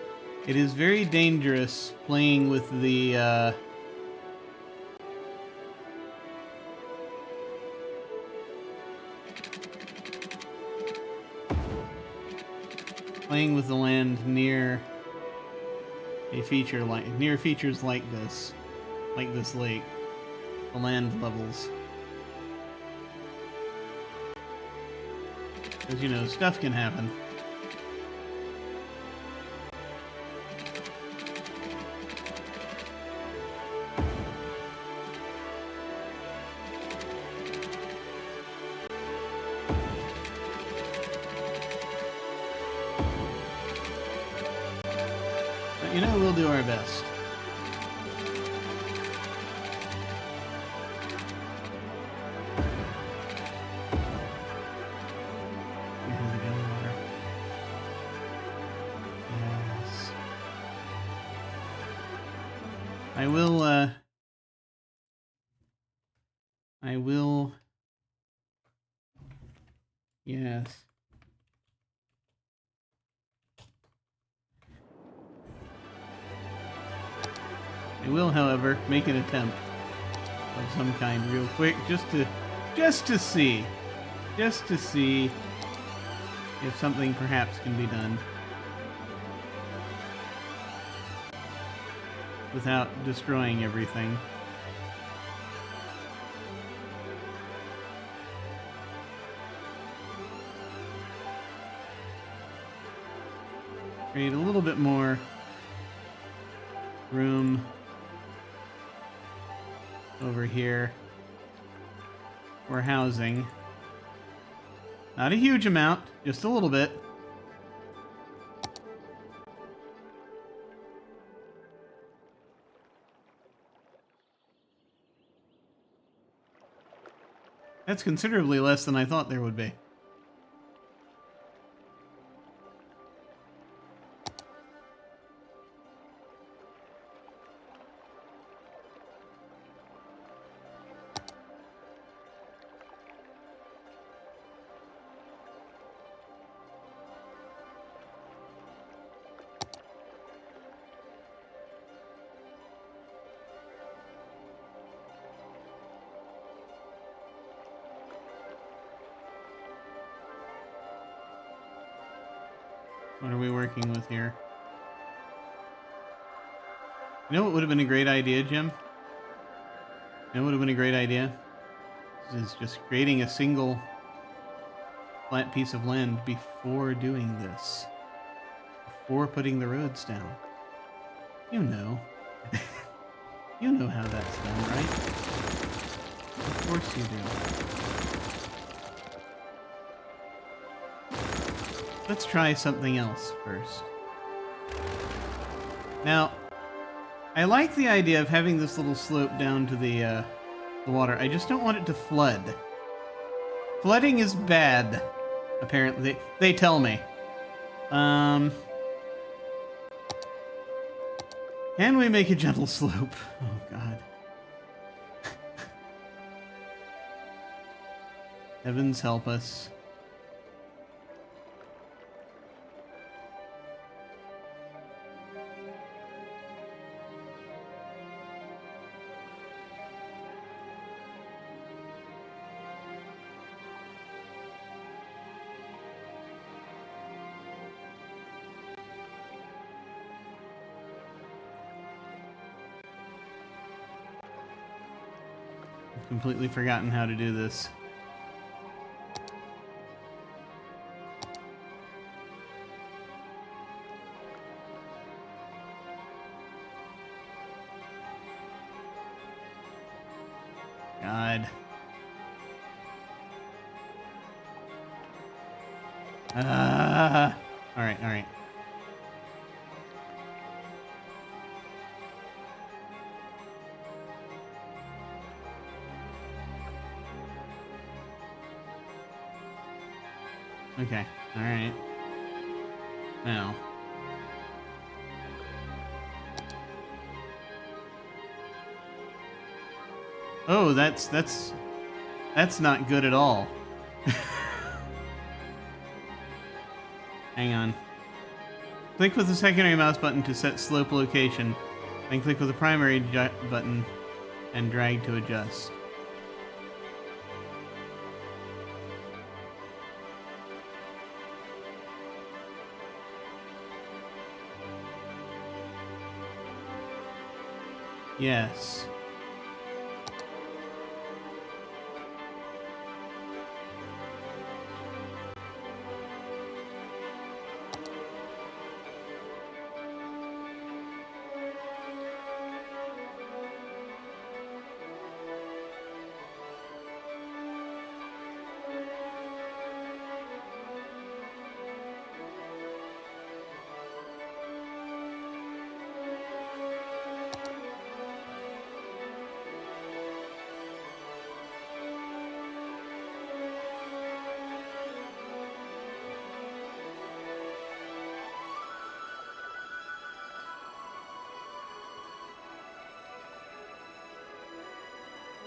It is very dangerous playing with the, playing with the land near a feature near features like this lake, the land levels. Because, you know, stuff can happen. But, you know, we'll do our best. Yes. I will, however, make an attempt of some kind real quick, just to see if something perhaps can be done without destroying everything. Create a little bit more room over here for housing. Not a huge amount, just a little bit. That's considerably less than I thought there would be. What are we working with here? You know what would have been a great idea, Jim? You know what would have been a great idea? Is just creating a single flat piece of land before doing this. Before putting the roads down. You know. You know how that's done, right? Of course you do. Let's try something else first. Now, I like the idea of having this little slope down to the water. I just don't want it to flood. Flooding is bad, apparently. They tell me. Can we make a gentle slope? Oh, God. Heavens help us. Completely forgotten how to do this. God. Alright, alright. Okay, alright. Now. Oh, that's not good at all. Hang on. Click with the secondary mouse button to set slope location. Then click with the primary button and drag to adjust. Yes.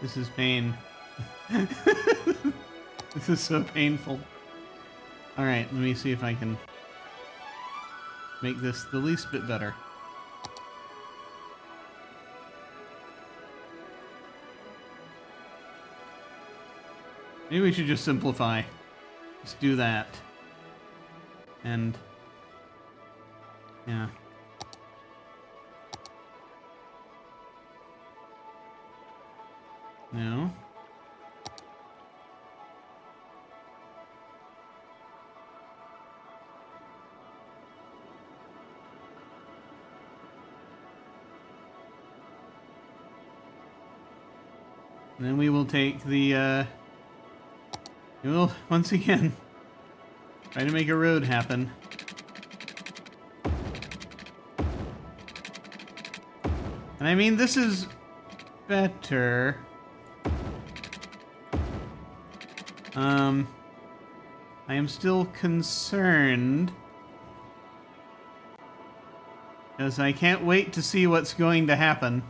This is pain. This is so painful. Alright, let me see if I can make this the least bit better. Maybe we should just simplify. Just do that. And... yeah. No. And then we will take the, we will, once again, try to make a road happen. And I mean, this is better. I am still concerned because I can't wait to see what's going to happen.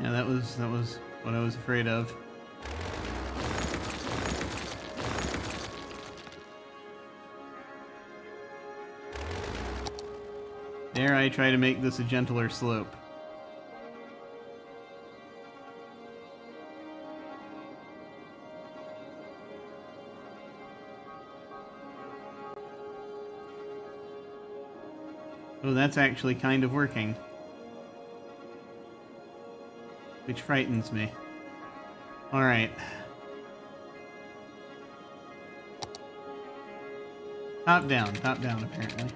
Yeah, that was what I was afraid of. Dare I try to make this a gentler slope? Oh, that's actually kind of working. Which frightens me. Alright. Top down, apparently.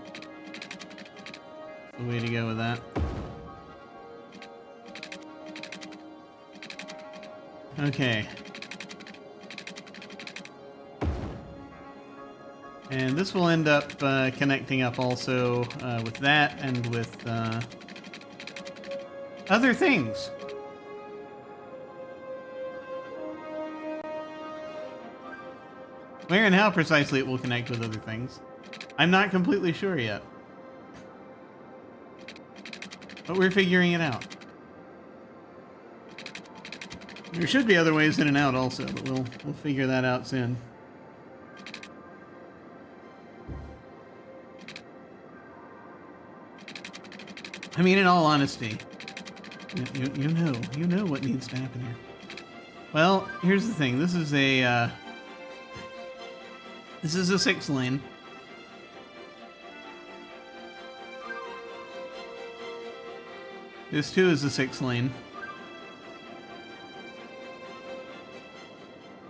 That's the way to go with that. Okay. And this will end up connecting up also with that and with other things. Where and how precisely it will connect with other things, I'm not completely sure yet. But we're figuring it out. There should be other ways in and out also, but we'll figure that out soon. I mean, in all honesty, you know what needs to happen here. Well, here's the thing. This is a 6-lane. This too is a 6-lane.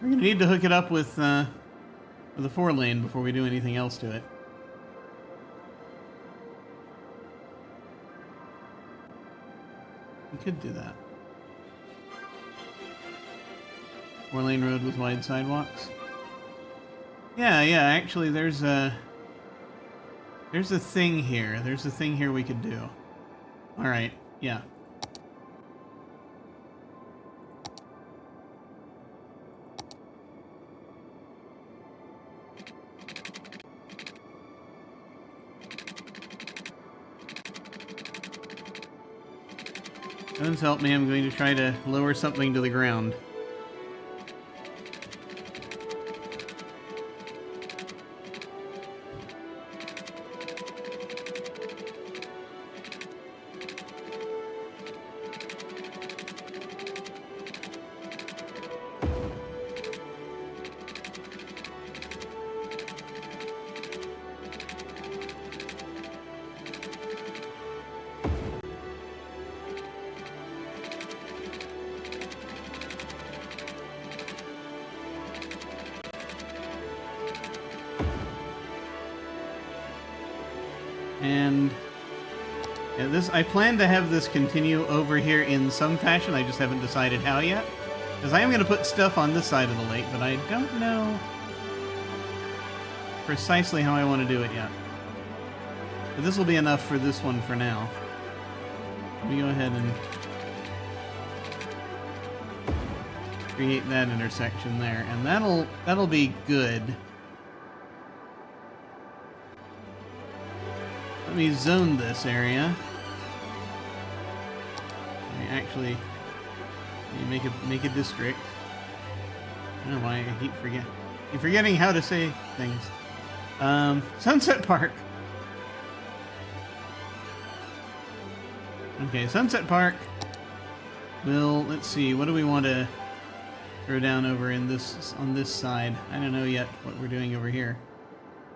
We're gonna need to hook it up with a 4-lane before we do anything else to it. We could do that. 4-lane road with wide sidewalks. Yeah, actually there's a thing here. There's a thing here we could do. Alright, yeah. Heavens help me, I'm going to try to lower something to the ground. And yeah, I plan to have this continue over here in some fashion. I just haven't decided how yet. Because I am going to put stuff on this side of the lake, but I don't know precisely how I want to do it yet. But this will be enough for this one for now. Let me go ahead and create that intersection there, and that'll be good. Let me zone this area. Actually, make a district. I don't know why I keep forgetting how to say things. Sunset Park. Okay, Sunset Park. Let's see. What do we want to throw down over on this side? I don't know yet what we're doing over here,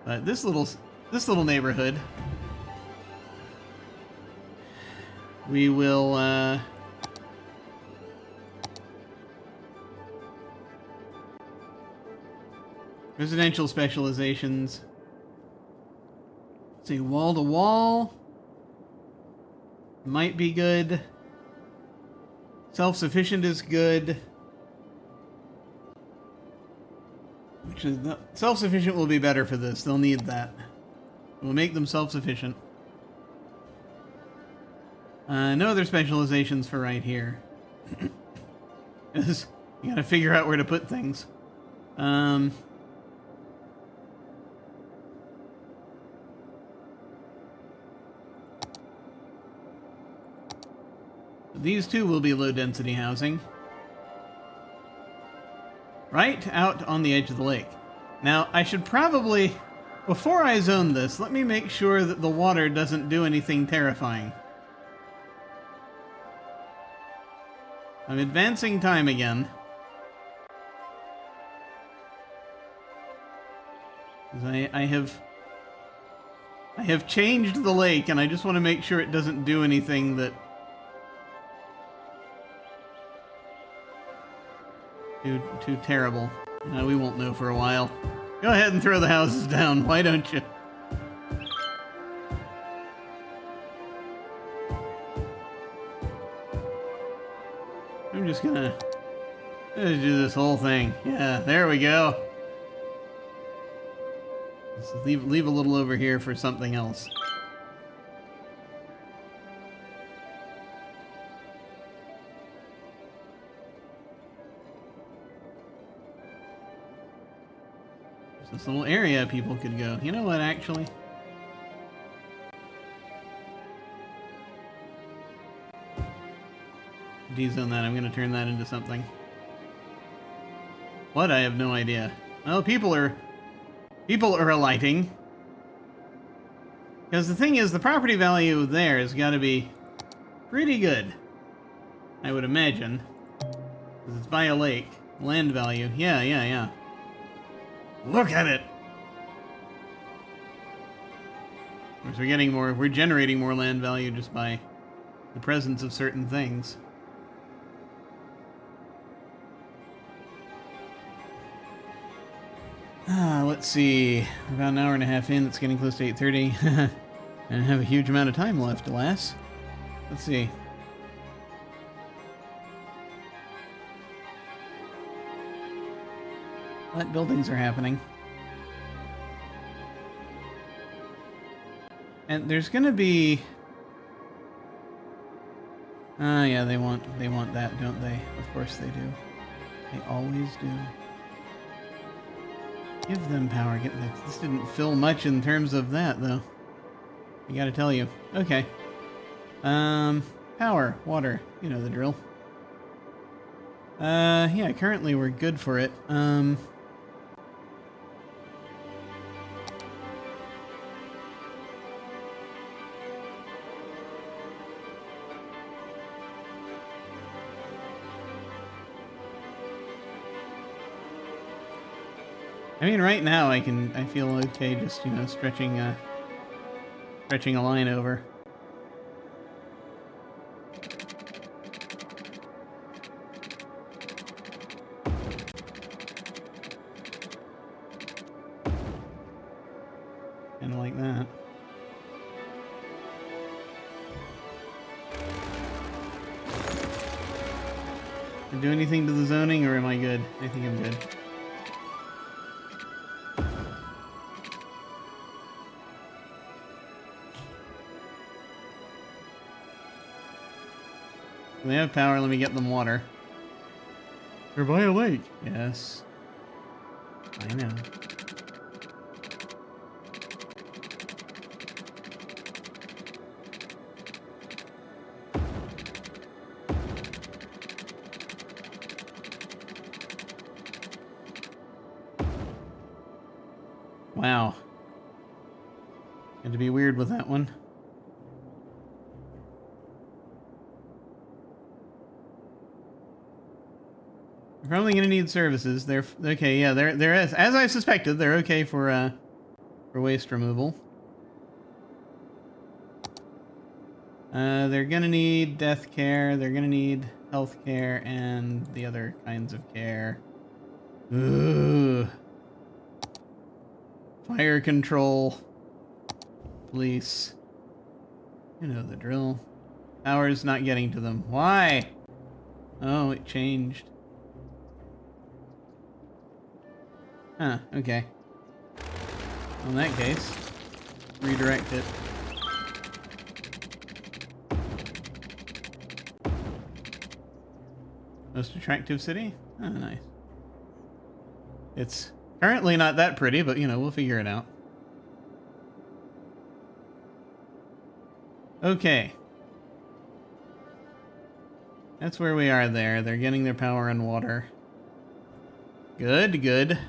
but this little neighborhood. We will, residential specializations. Let's see, wall to wall. Might be good. Self-sufficient is good. Self-sufficient will be better for this. They'll need that. We'll make them self-sufficient. No other specializations for right here. You gotta figure out where to put things. These two will be low-density housing. Right out on the edge of the lake. Now, I should probably, before I zone this, let me make sure that the water doesn't do anything terrifying. I'm advancing time again. 'Cause I have changed the lake, and I just want to make sure it doesn't do anything that too terrible. No, we won't know for a while. Go ahead and throw the houses down, why don't you? I'm just gonna do this whole thing. Yeah, there we go. Let's leave a little over here for something else. There's this little area people could go. You know what, actually? D-zone that. I'm going to turn that into something. What? I have no idea. Well, people are alighting. Because the thing is, the property value there has got to be pretty good, I would imagine. Because it's by a lake. Land value. Yeah. Look at it! Of course, we're generating more land value just by the presence of certain things. Let's see. About an hour and a half in, it's getting close to 8:30. And I have a huge amount of time left, alas. Let's see. What buildings are happening? And there's gonna be... yeah, they want that, don't they? Of course they do. They always do. Give them power. This didn't fill much in terms of that, though. I gotta tell you. Okay. Power, water. You know the drill. Yeah, currently we're good for it. I mean, right now I feel okay just, you know, stretching a line over. Kind of like that. Did I do anything to the zoning, or am I good? I think I'm good. They have power, let me get them water. They're by a lake. Yes. I know. Wow. Had to be weird with that one. Probably gonna need services. They're okay. Yeah, they're as I suspected. They're okay for waste removal. They're gonna need death care. They're gonna need health care and the other kinds of care. Ooh. Fire control. Police. You know the drill. Power's not getting to them. Why? Oh, it changed. Huh, okay. In that case, redirect it. Most attractive city? Oh, nice. It's currently not that pretty, but, you know, we'll figure it out. Okay. That's where we are there. They're getting their power and water. Good, good.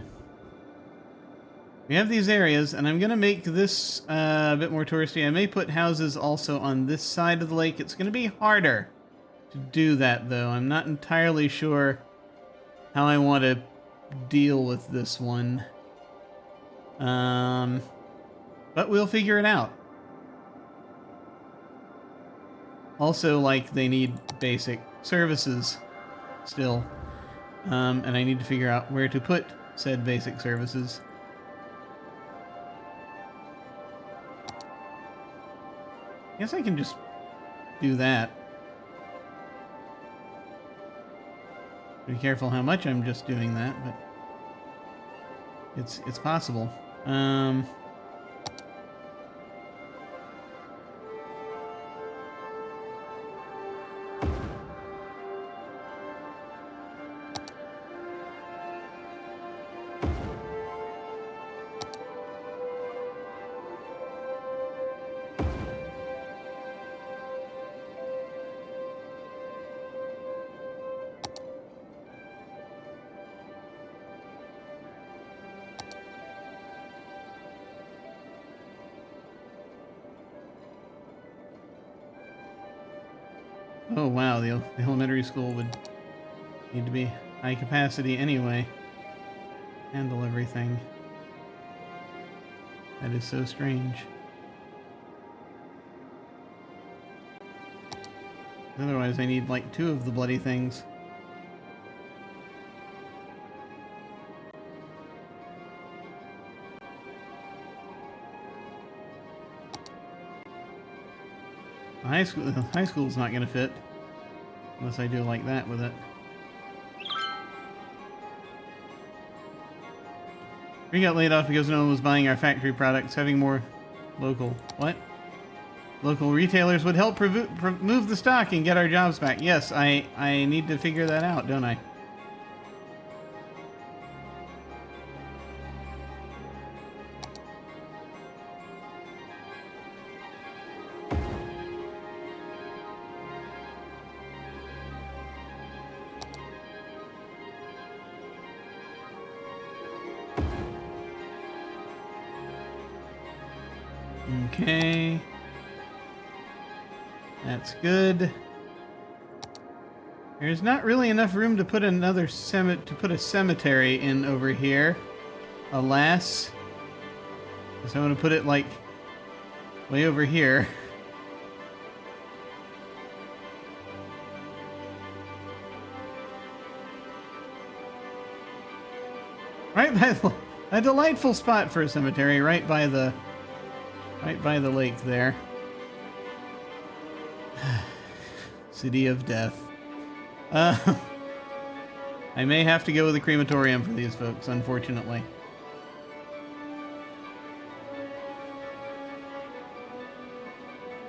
We have these areas, and I'm going to make this a bit more touristy. I may put houses also on this side of the lake. It's going to be harder to do that, though. I'm not entirely sure how I want to deal with this one. But we'll figure it out. Also, like, they need basic services still. And I need to figure out where to put said basic services. I guess I can just do that. Be careful how much I'm just doing that, but it's possible. Oh wow, the elementary school would need to be high capacity anyway. Handle everything. That is so strange. Otherwise I need like 2 of the bloody things. High school's not going to fit unless I do like that with it. We got laid off because no one was buying our factory products. Having more local local retailers would help move the stock and get our jobs back. Yes, I need to figure that out, don't I? Okay. That's good. There's not really enough room to put another a cemetery in over here. Alas. So I'm gonna put it like way over here. Right by a delightful spot for a cemetery, right by the lake there. City of Death. I may have to go with a crematorium for these folks, unfortunately.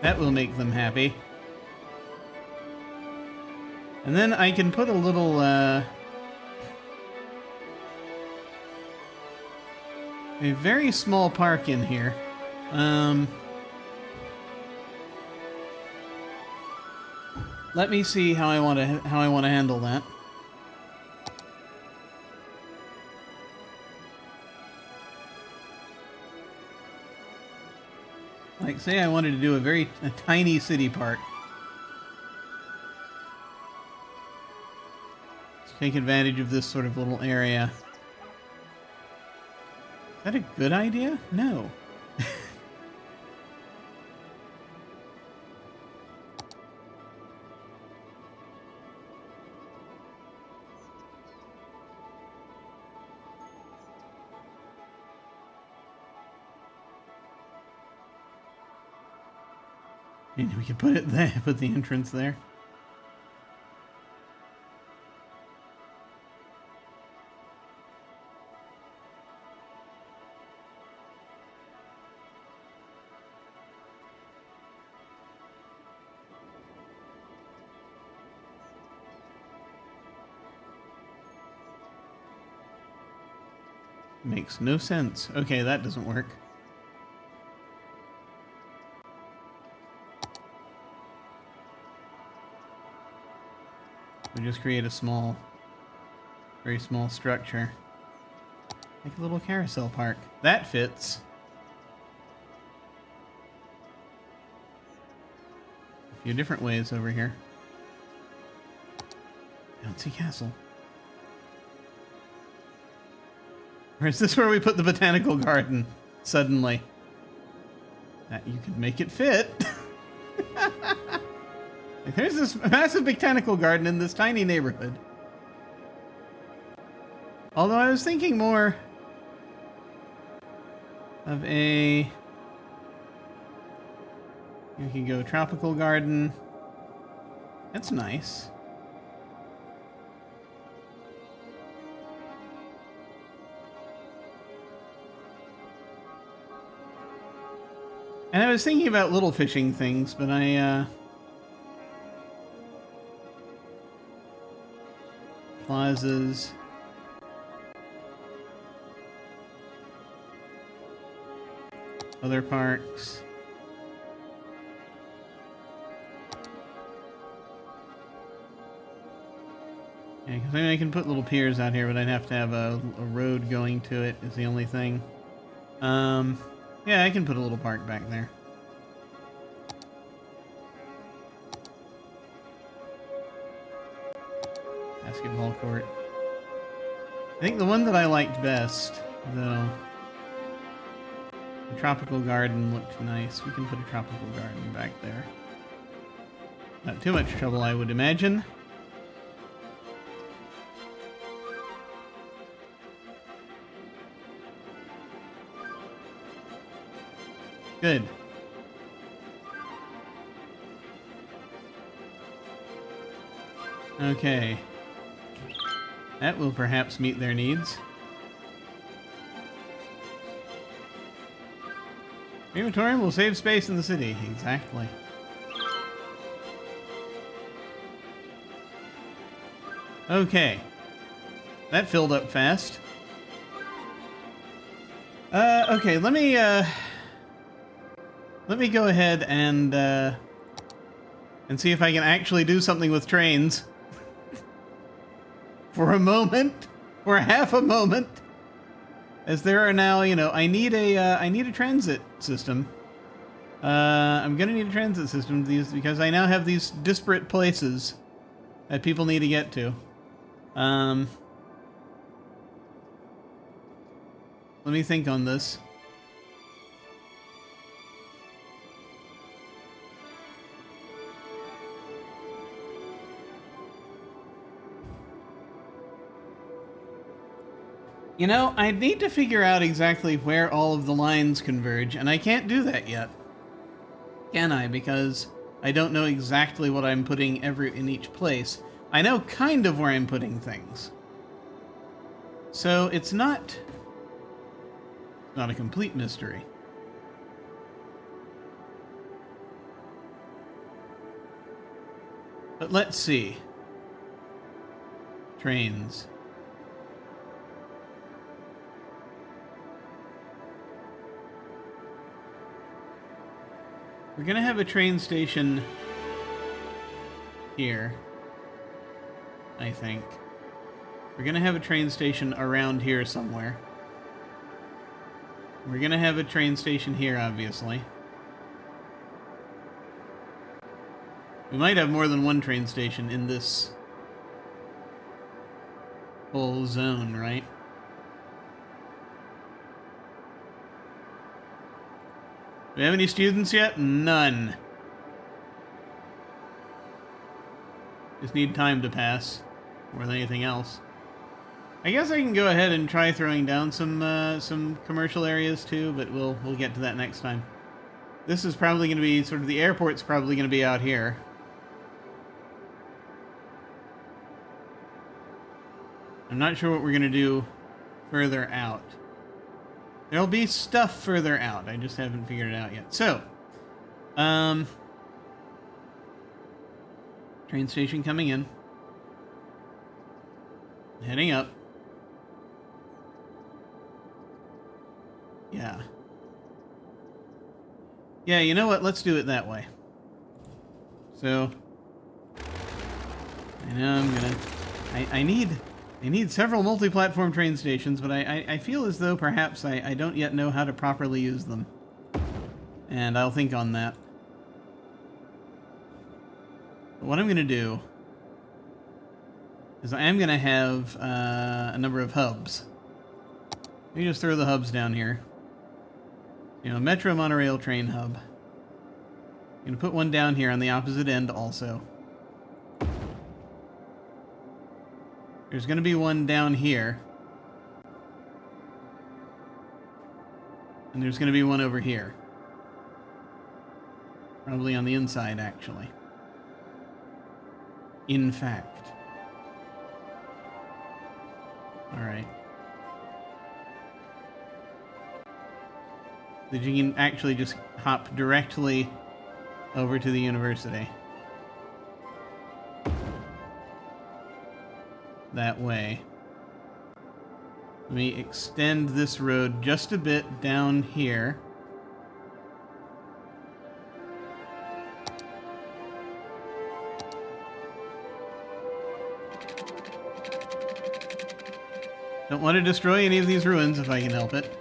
That will make them happy. And then I can put a little, a very small park in here. Let me see how I want to handle that. Like, say I wanted to do a tiny city park. Let's take advantage of this sort of little area. Is that a good idea? No. Maybe we could put it there, put the entrance there. Makes no sense. Okay, that doesn't work. We just create a small, very small structure. Like a little carousel park. That fits. A few different ways over here. Bouncy castle. Or is this where we put the botanical garden? Suddenly. That you could make it fit. Like, there's this massive botanical garden in this tiny neighborhood. Although I was thinking more of a... You can go tropical garden. That's nice. And I was thinking about little fishing things, but plazas. Other parks. Yeah, because I mean, I can put little piers out here, but I'd have to have a road going to it is the only thing. Yeah, I can put a little park back there. Basketball court. I think the one that I liked best, though, the tropical garden looked nice. We can put a tropical garden back there. Not too much trouble, I would imagine. Good. Okay. That will perhaps meet their needs. Crematorium will save space in the city. Exactly. Okay. That filled up fast. Okay, let me go ahead and see if I can actually do something with trains. For a moment, for half a moment, as there are now, you know, I need a transit system. I'm gonna need a transit system because I now have these disparate places that people need to get to. Let me think on this. You know, I need to figure out exactly where all of the lines converge, and I can't do that yet. Can I? Because I don't know exactly what I'm putting in each place. I know kind of where I'm putting things. So it's not a complete mystery. But let's see. Trains. We're gonna have a train station here, I think. We're gonna have a train station around here somewhere. We're gonna have a train station here, obviously. We might have more than one train station in this whole zone, right? Do we have any students yet? None. Just need time to pass more than anything else. I guess I can go ahead and try throwing down some commercial areas too, but we'll get to that next time. This is probably going to be sort of the airport's probably going to be out here. I'm not sure what we're going to do further out. There'll be stuff further out. I just haven't figured it out yet. So, train station coming in. Heading up. Yeah. Yeah, you know what? Let's do it that way. So, I know I'm gonna... I need several multi-platform train stations, but I feel as though perhaps I don't yet know how to properly use them. And I'll think on that. But what I'm gonna do is I am gonna have a number of hubs. Let me just throw the hubs down here. You know, metro monorail train hub. I'm gonna put one down here on the opposite end also. There's gonna be one down here. And there's gonna be one over here. Probably on the inside, actually. In fact. Alright. That you can actually just hop directly over to the university. That way. Let me extend this road just a bit down here. Don't want to destroy any of these ruins if I can help it.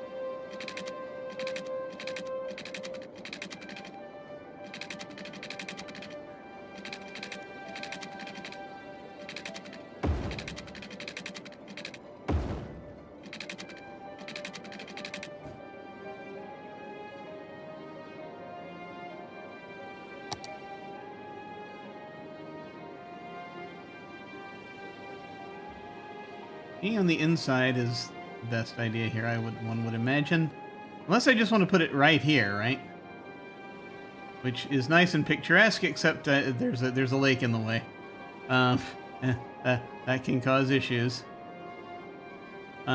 Being on the inside is the best idea here, one would imagine. Unless I just want to put it right here, right? Which is nice and picturesque, except there's a lake in the way. That can cause issues. We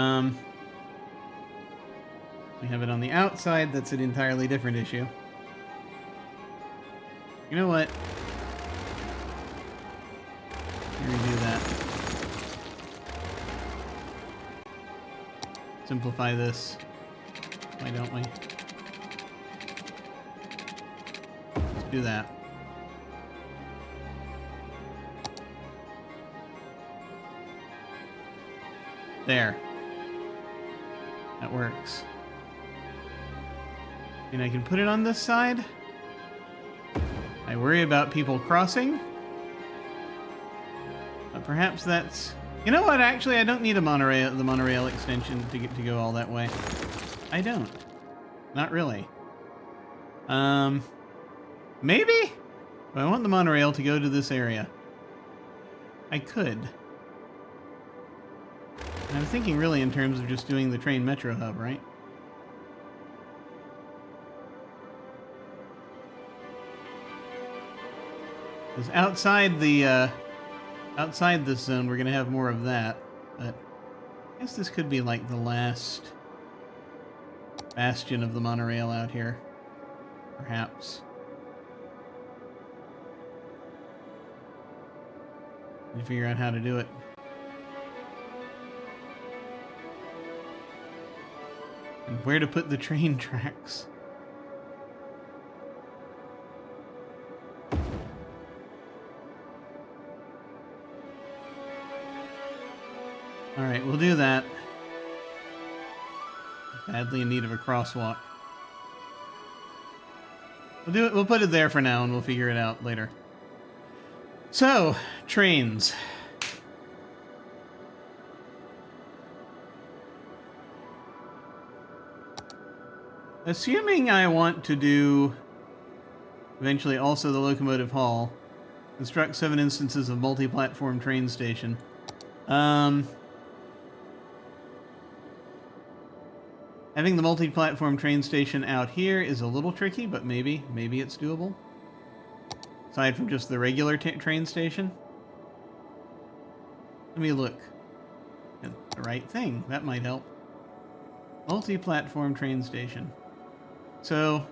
have it on the outside, that's an entirely different issue. You know what? Let me do that. Simplify this. Why don't we? Let's do that. There. That works. And I can put it on this side. I worry about people crossing. But perhaps that's... You know what? Actually, I don't need the monorail extension to go all that way. I don't. Not really. Maybe? But I want the monorail to go to this area. I could. And I'm thinking really in terms of just doing the train metro hub, right? Because outside this zone, we're going to have more of that. But I guess this could be like the last bastion of the monorail out here. Perhaps. Need to figure out how to do it. And where to put the train tracks. Alright, we'll do that. Badly in need of a crosswalk. We'll do it. We'll put it there for now and we'll figure it out later. So, trains. Assuming I want to do eventually also the locomotive hall, construct 7 instances of multi-platform train station. Having the multi-platform train station out here is a little tricky, but maybe it's doable. Aside from just the regular train station. Let me look at the right thing. That might help. Multi-platform train station. So,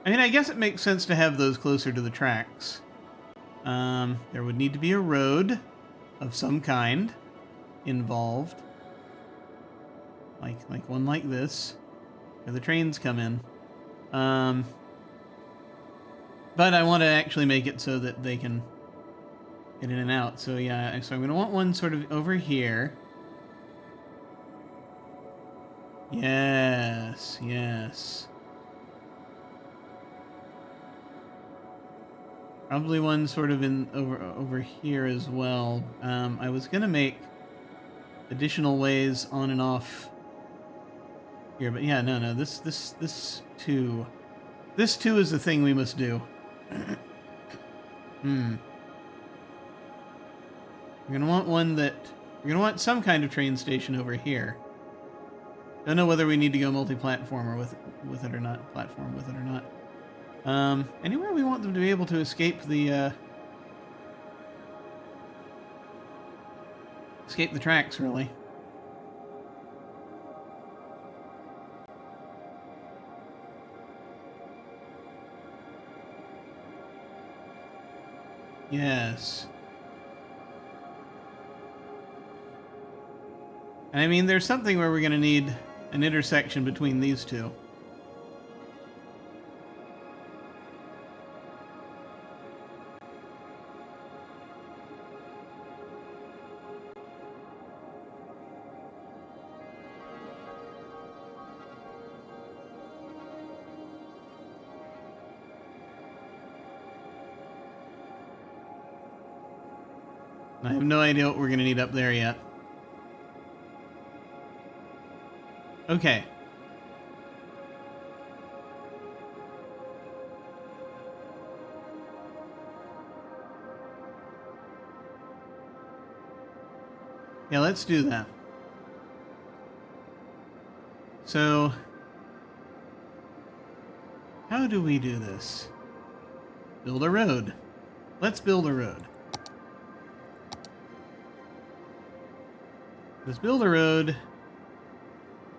I mean, I guess it makes sense to have those closer to the tracks. There would need to be a road of some kind involved. Like one like this, where the trains come in. But I want to actually make it so that they can get in and out. So yeah, so I'm going to want one sort of over here. Yes, yes. Probably one sort of in over here as well. I was gonna make additional ways on and off here, but yeah, no, this too is the thing we must do. We're gonna want we're gonna want some kind of train station over here. Don't know whether we need to go multi-platform or with it or not. Platform with it or not. Anywhere we want them to be able to escape the tracks, really. Yes. And I mean, there's something where we're going to need an intersection between these two. I have no idea what we're going to need up there yet. Okay. Yeah, let's do that. So, how do we do this? Build a road. Let's build a road. Let's build a road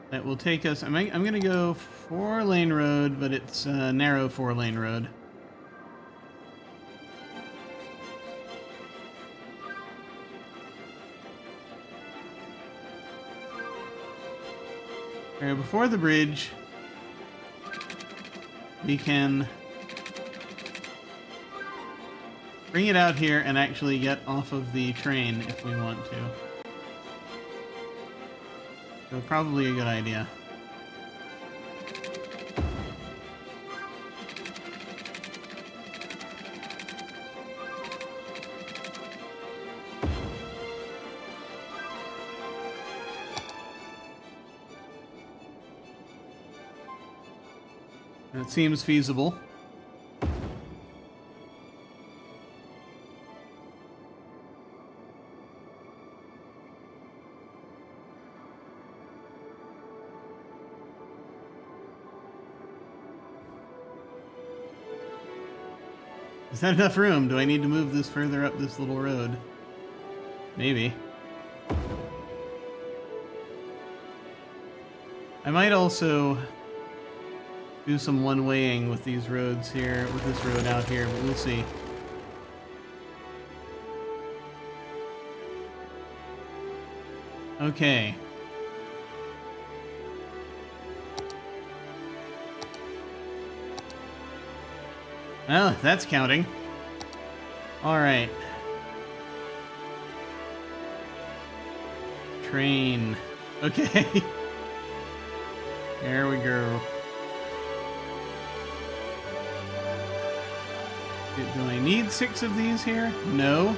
that will take us... I'm going to go 4-lane road, but it's a narrow 4-lane road. Before the bridge, we can bring it out here and actually get off of the train if we want to. So probably a good idea. That seems feasible. Is that enough room? Do I need to move this further up this little road? Maybe. I might also do some one-waying with these roads here, with this road out here, but we'll see. Okay. Oh, that's counting. All right. Train. Okay. There we go. Do I need 6 of these here? No.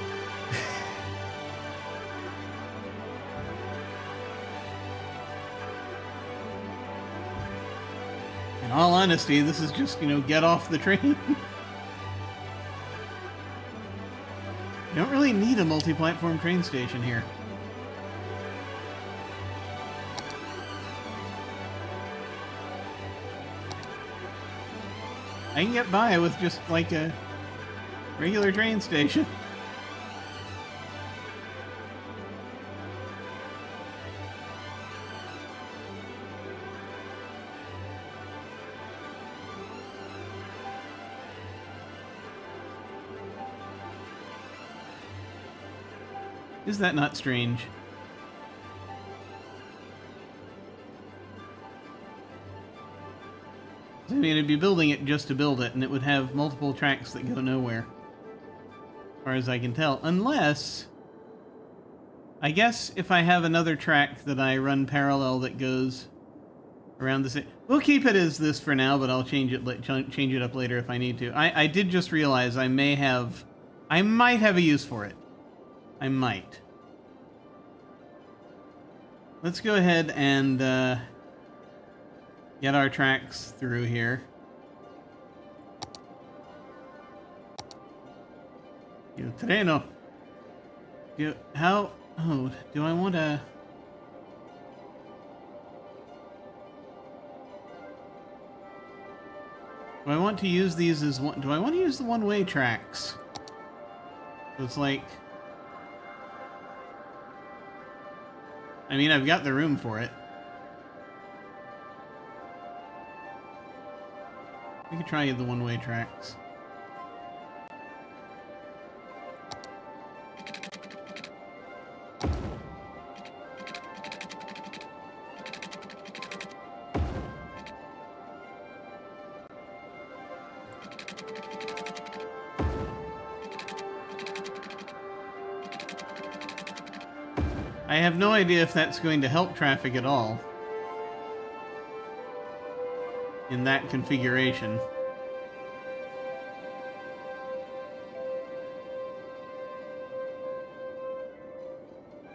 In all honesty, this is just, get off the train. You don't really need a multi-platform train station here. I can get by with just like a regular train station. Is that not strange? I mean, it'd be building it just to build it, and it would have multiple tracks that go nowhere. far as I can tell. Unless, I guess if I have another track that I run parallel that goes around the same... We'll keep it as this for now, but I'll change it up later if I need to. I did just realize I might have a use for it. I might. Let's go ahead and get our tracks through here. Terreno. Do I want to... Do I want to use these as one... Do I want to use the one-way tracks? So it's like... I mean, I've got the room for it. We could try the one-way tracks. I have no idea if that's going to help traffic at all in that configuration.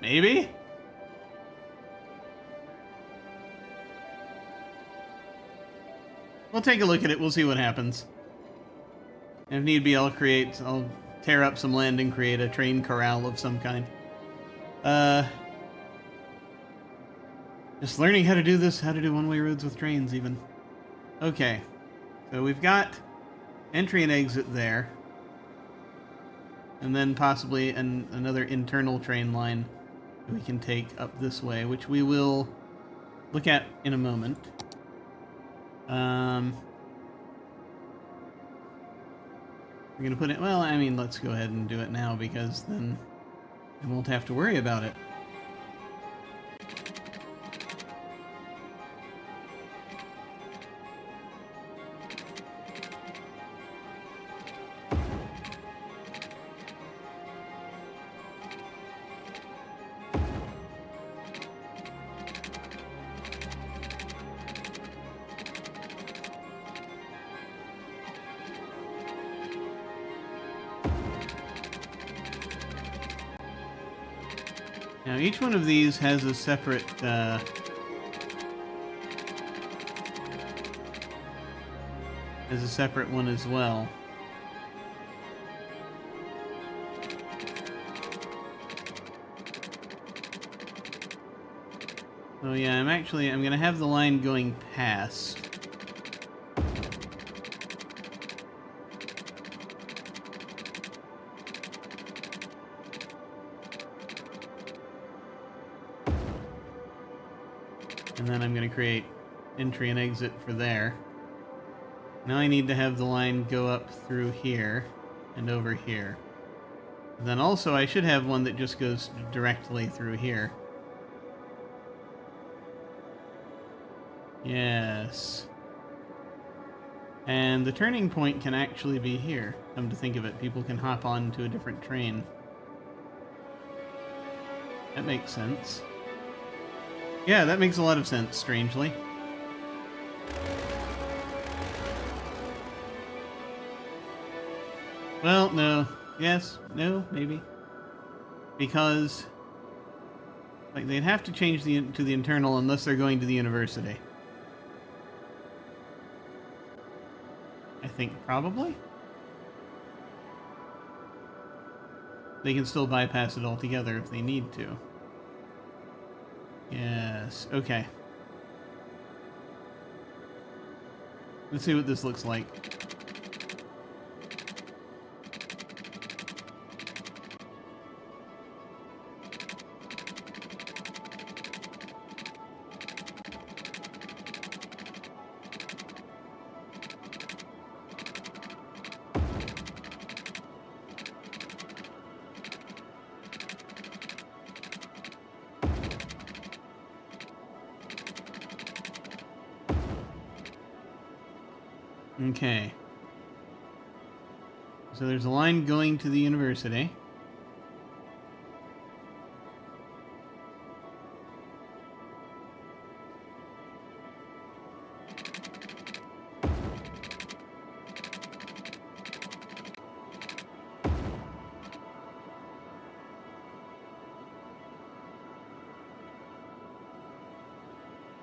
Maybe? We'll take a look at it. We'll see what happens. If need be, I'll tear up some land and create a train corral of some kind. Just learning how to do this, how to do one-way roads with trains, even. Okay. So we've got entry and exit there. And then possibly another internal train line that we can take up this way, which we will look at in a moment. We're going to put it... Well, I mean, let's go ahead and do it now, because then I won't have to worry about it. Now, each one of these has a separate, one as well. Oh yeah, I'm gonna have the line going past. And then I'm going to create entry and exit for there. Now I need to have the line go up through here and over here. And then also I should have one that just goes directly through here. Yes. And the turning point can actually be here. Come to think of it, people can hop on to a different train. That makes sense. Yeah, that makes a lot of sense, strangely. Well, no. Yes. No, maybe. Because... like, they'd have to change to the internal unless they're going to the university. I think, probably? They can still bypass it altogether if they need to. Yes, okay. Let's see what this looks like. Okay. So there's a line going to the university.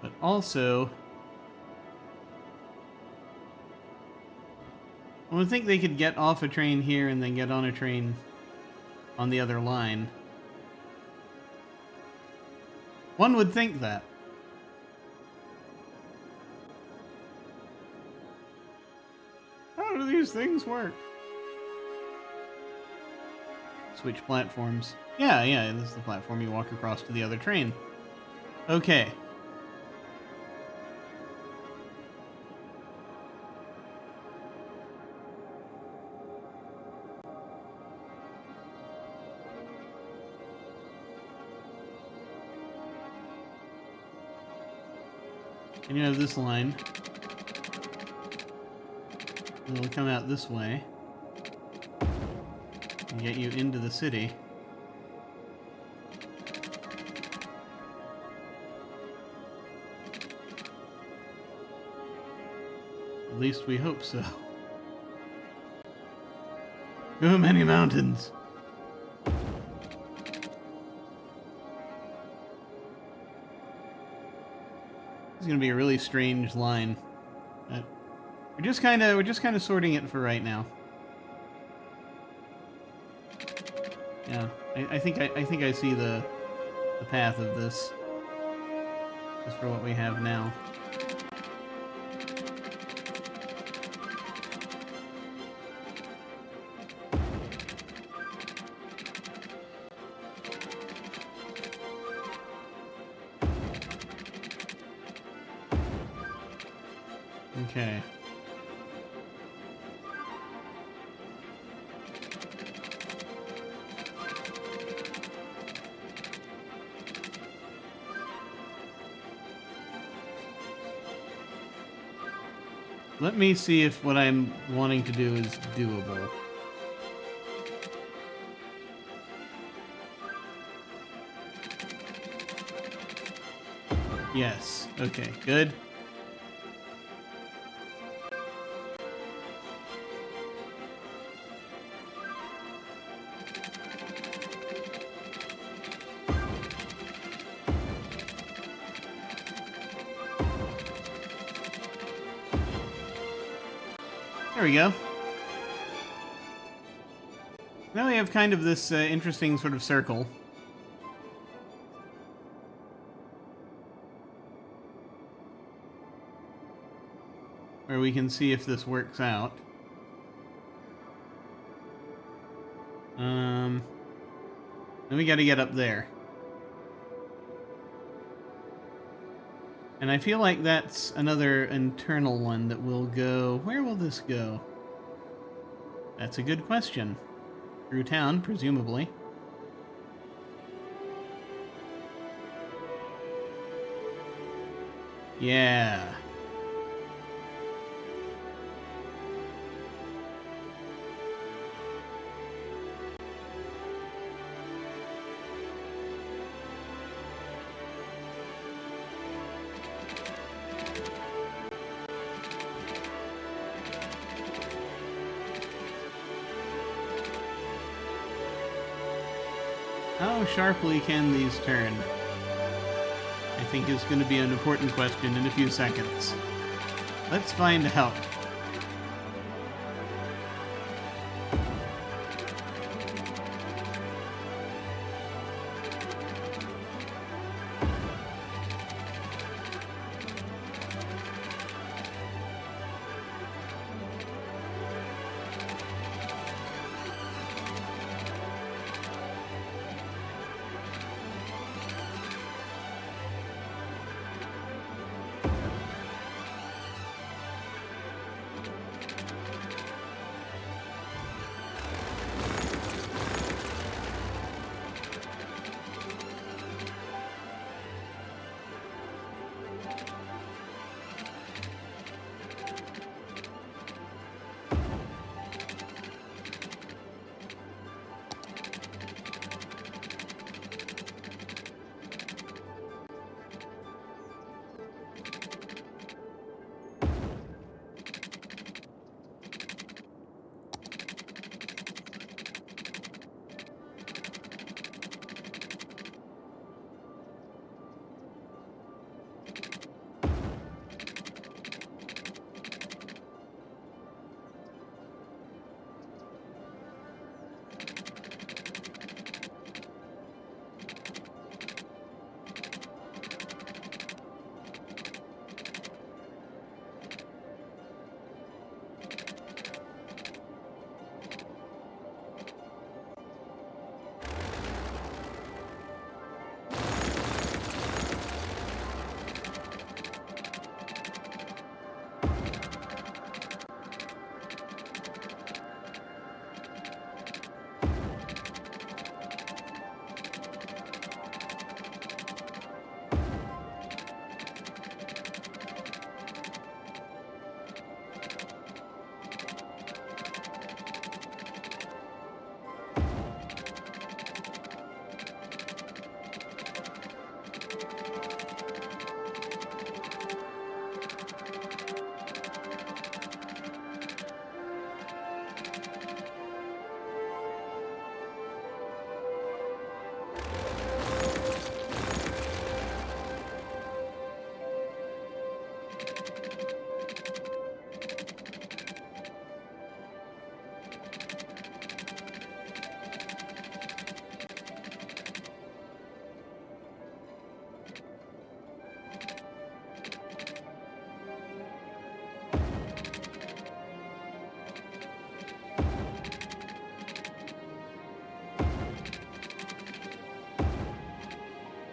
But also, I would think they could get off a train here and then get on a train on the other line. One would think that. How do these things work? Switch platforms. Yeah, this is the platform you walk across to the other train. Okay. And you have this line. It'll come out this way and get you into the city. At least we hope so. Too many mountains. It's gonna be a really strange line. But we're just kind of sorting it for right now. Yeah, I think I see the path of this. Just for what we have now. Okay. Let me see if what I'm wanting to do is doable. Yes. Okay, good. There we go. Now we have kind of this interesting sort of circle. Where we can see if this works out. Then we gotta get up there. And I feel like that's another internal one that will go... Where will this go? That's a good question. Through town, presumably. Yeah. How sharply can these turn? I think is going to be an important question in a few seconds. Let's find out.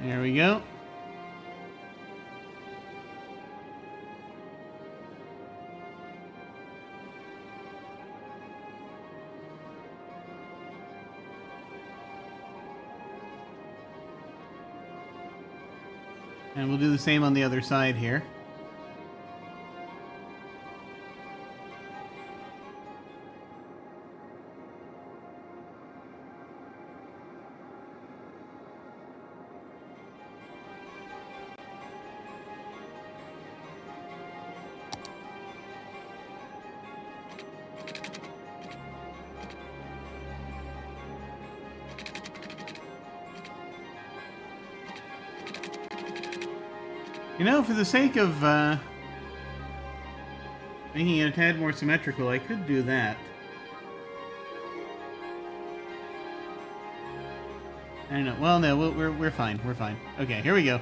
There we go. And we'll do the same on the other side here. You know, for the sake of making it a tad more symmetrical, I could do that. I don't know. Well, no, we're fine. We're fine. Okay, here we go.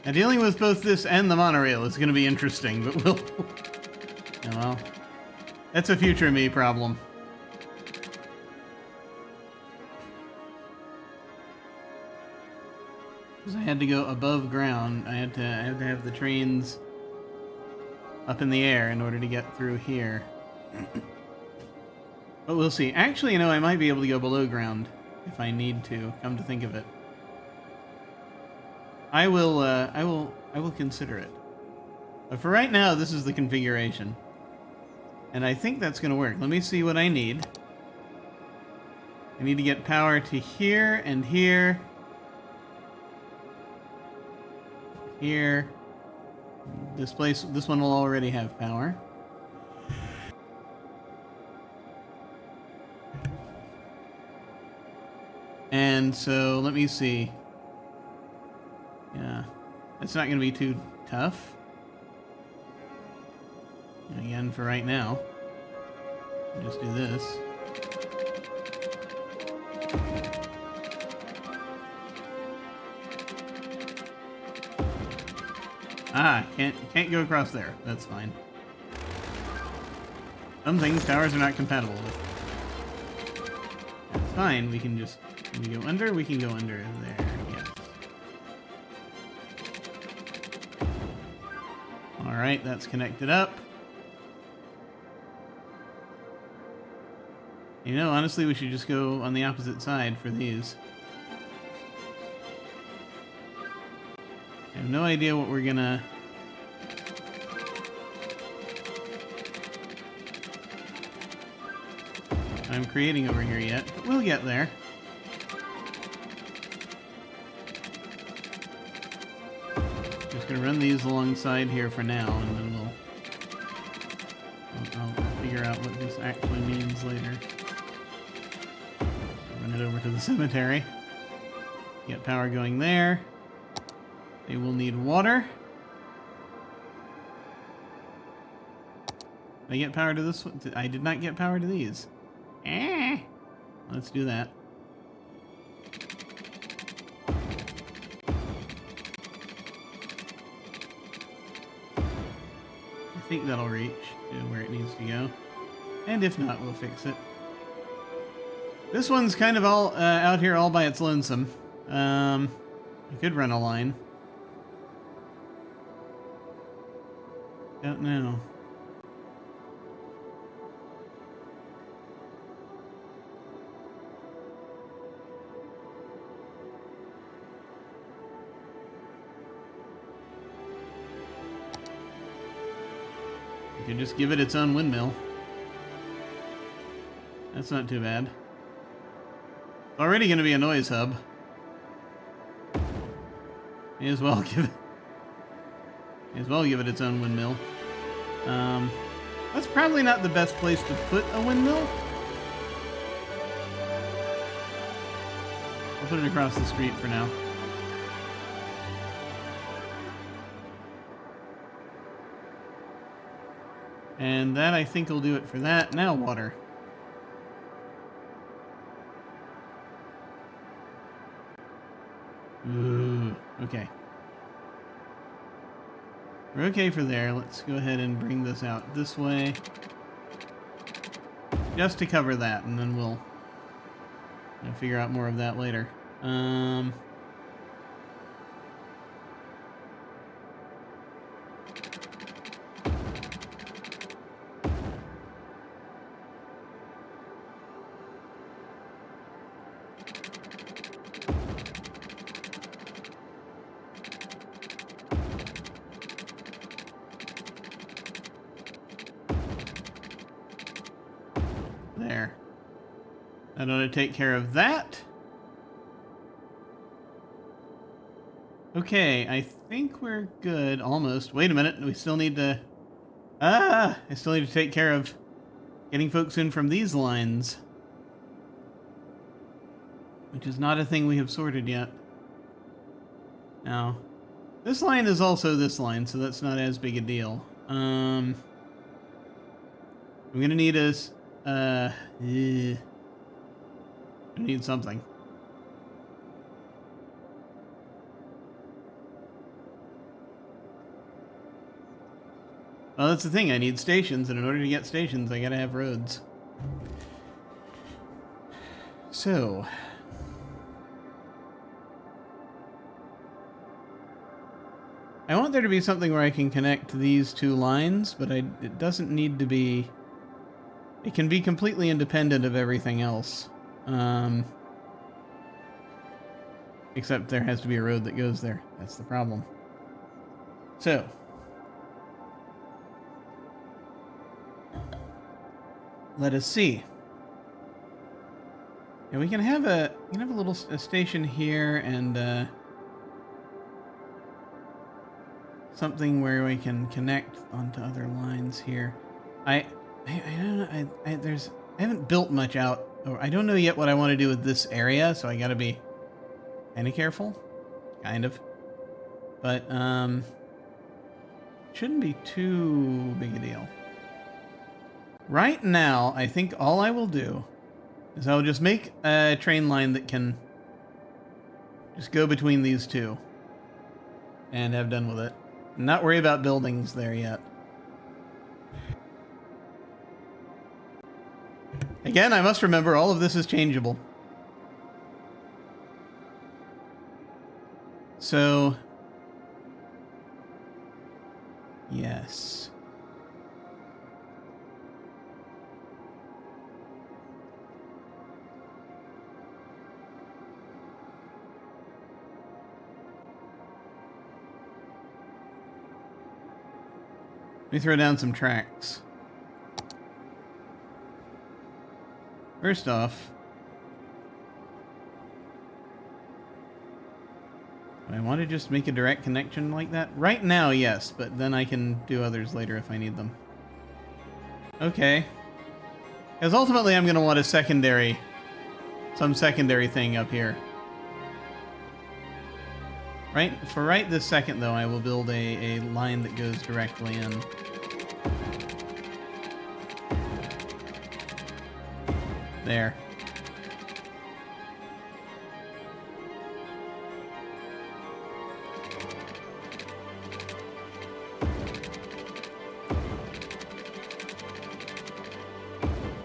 Now, dealing with both this and the monorail is going to be interesting, but we'll... Oh, well. That's a future me problem. Because I had to go above ground. I had to have the trains up in the air in order to get through here. But we'll see. Actually, you know, I might be able to go below ground if I need to, come to think of it. I will consider it. But for right now, this is the configuration. And I think that's going to work. Let me see what I need. I need to get power to here and here. Here. This one will already have power. And so, let me see. Yeah. It's not going to be too tough. Again, for right now. Just do this. Ah, can't go across there. That's fine. Some things towers are not compatible with. That's fine. We can just... Can we go under? We can go under there. Yes. Alright, that's connected up. You know, honestly, we should just go on the opposite side for these. I have no idea what we're gonna... I'm creating over here yet, but we'll get there. Just gonna run these alongside here for now, and then I'll figure out what this actually means later. Run it over to the cemetery. Get power going there. They will need water. Did I get power to this one? I did not get power to these. Let's do that. I think that'll reach to where it needs to go. And if not, we'll fix it. This one's kind of all out here all by its lonesome. I could run a line. Don't know. You could just give it its own windmill. That's not too bad. It's already going to be a noise hub. May as well give it its own windmill. That's probably not the best place to put a windmill. I'll put it across the street for now. And that, I think, will do it for that. Now water. Ooh, okay. We're okay for there. Let's go ahead and bring this out this way. Just to cover that, and then we'll figure out more of that later. There. That ought to take care of that. Okay, I think we're good. Almost. Wait a minute. We still need to... I still need to take care of getting folks in from these lines. Which is not a thing we have sorted yet. Now, this line is also this line, so that's not as big a deal. I'm gonna need us... I need something. Well, that's the thing. I need stations, and in order to get stations, I gotta have roads. So... I want there to be something where I can connect these two lines, but it doesn't need to be... It can be completely independent of everything else. Except there has to be a road that goes there. That's the problem. So... let us see. Yeah, we can have a little station here and something where we can connect onto other lines here. I don't know. I haven't built much out, or I don't know yet what I want to do with this area, so I got to be kind of careful, kind of. But shouldn't be too big a deal. Right now, I think all I will do is I'll just make a train line that can just go between these two and have done with it. Not worry about buildings there yet. Again, I must remember all of this is changeable. So, yes. Let me throw down some tracks. First off, I want to just make a direct connection like that. Right now, yes, but then I can do others later if I need them. Okay. Because ultimately I'm going to want a secondary, some secondary thing up here. Right this second, though, I will build a line that goes directly in. There.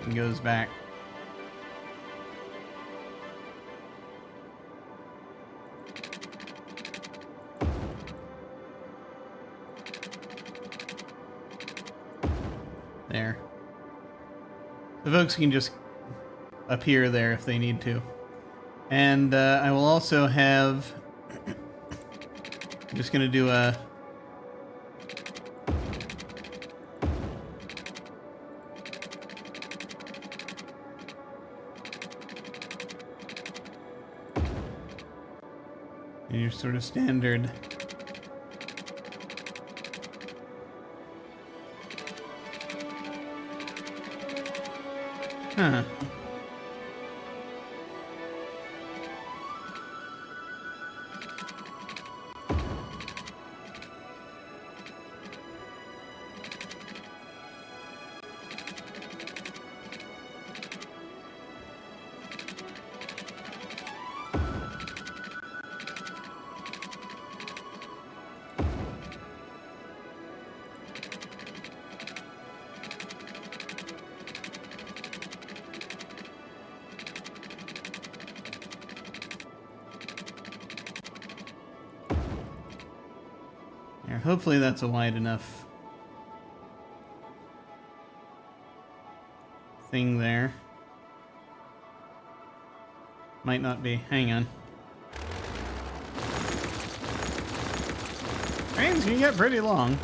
And goes back. There. The folks can just appear there if they need to. And I will also have... I'm just going to do a... your sort of standard... Huh. Hopefully that's a wide enough thing there. Might not be. Hang on. Trains can get pretty long.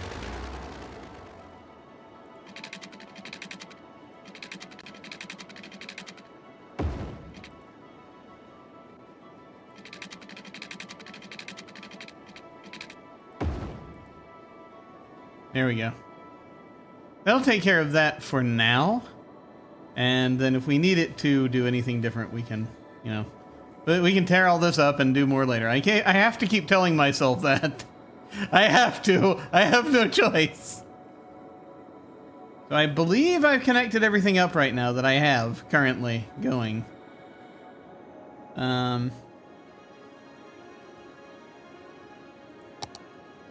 There we go. That'll take care of that for now. And then if we need it to do anything different, we can, you know... But we can tear all this up and do more later. I have to keep telling myself that. I have to. I have no choice. So I believe I've connected everything up right now that I have currently going.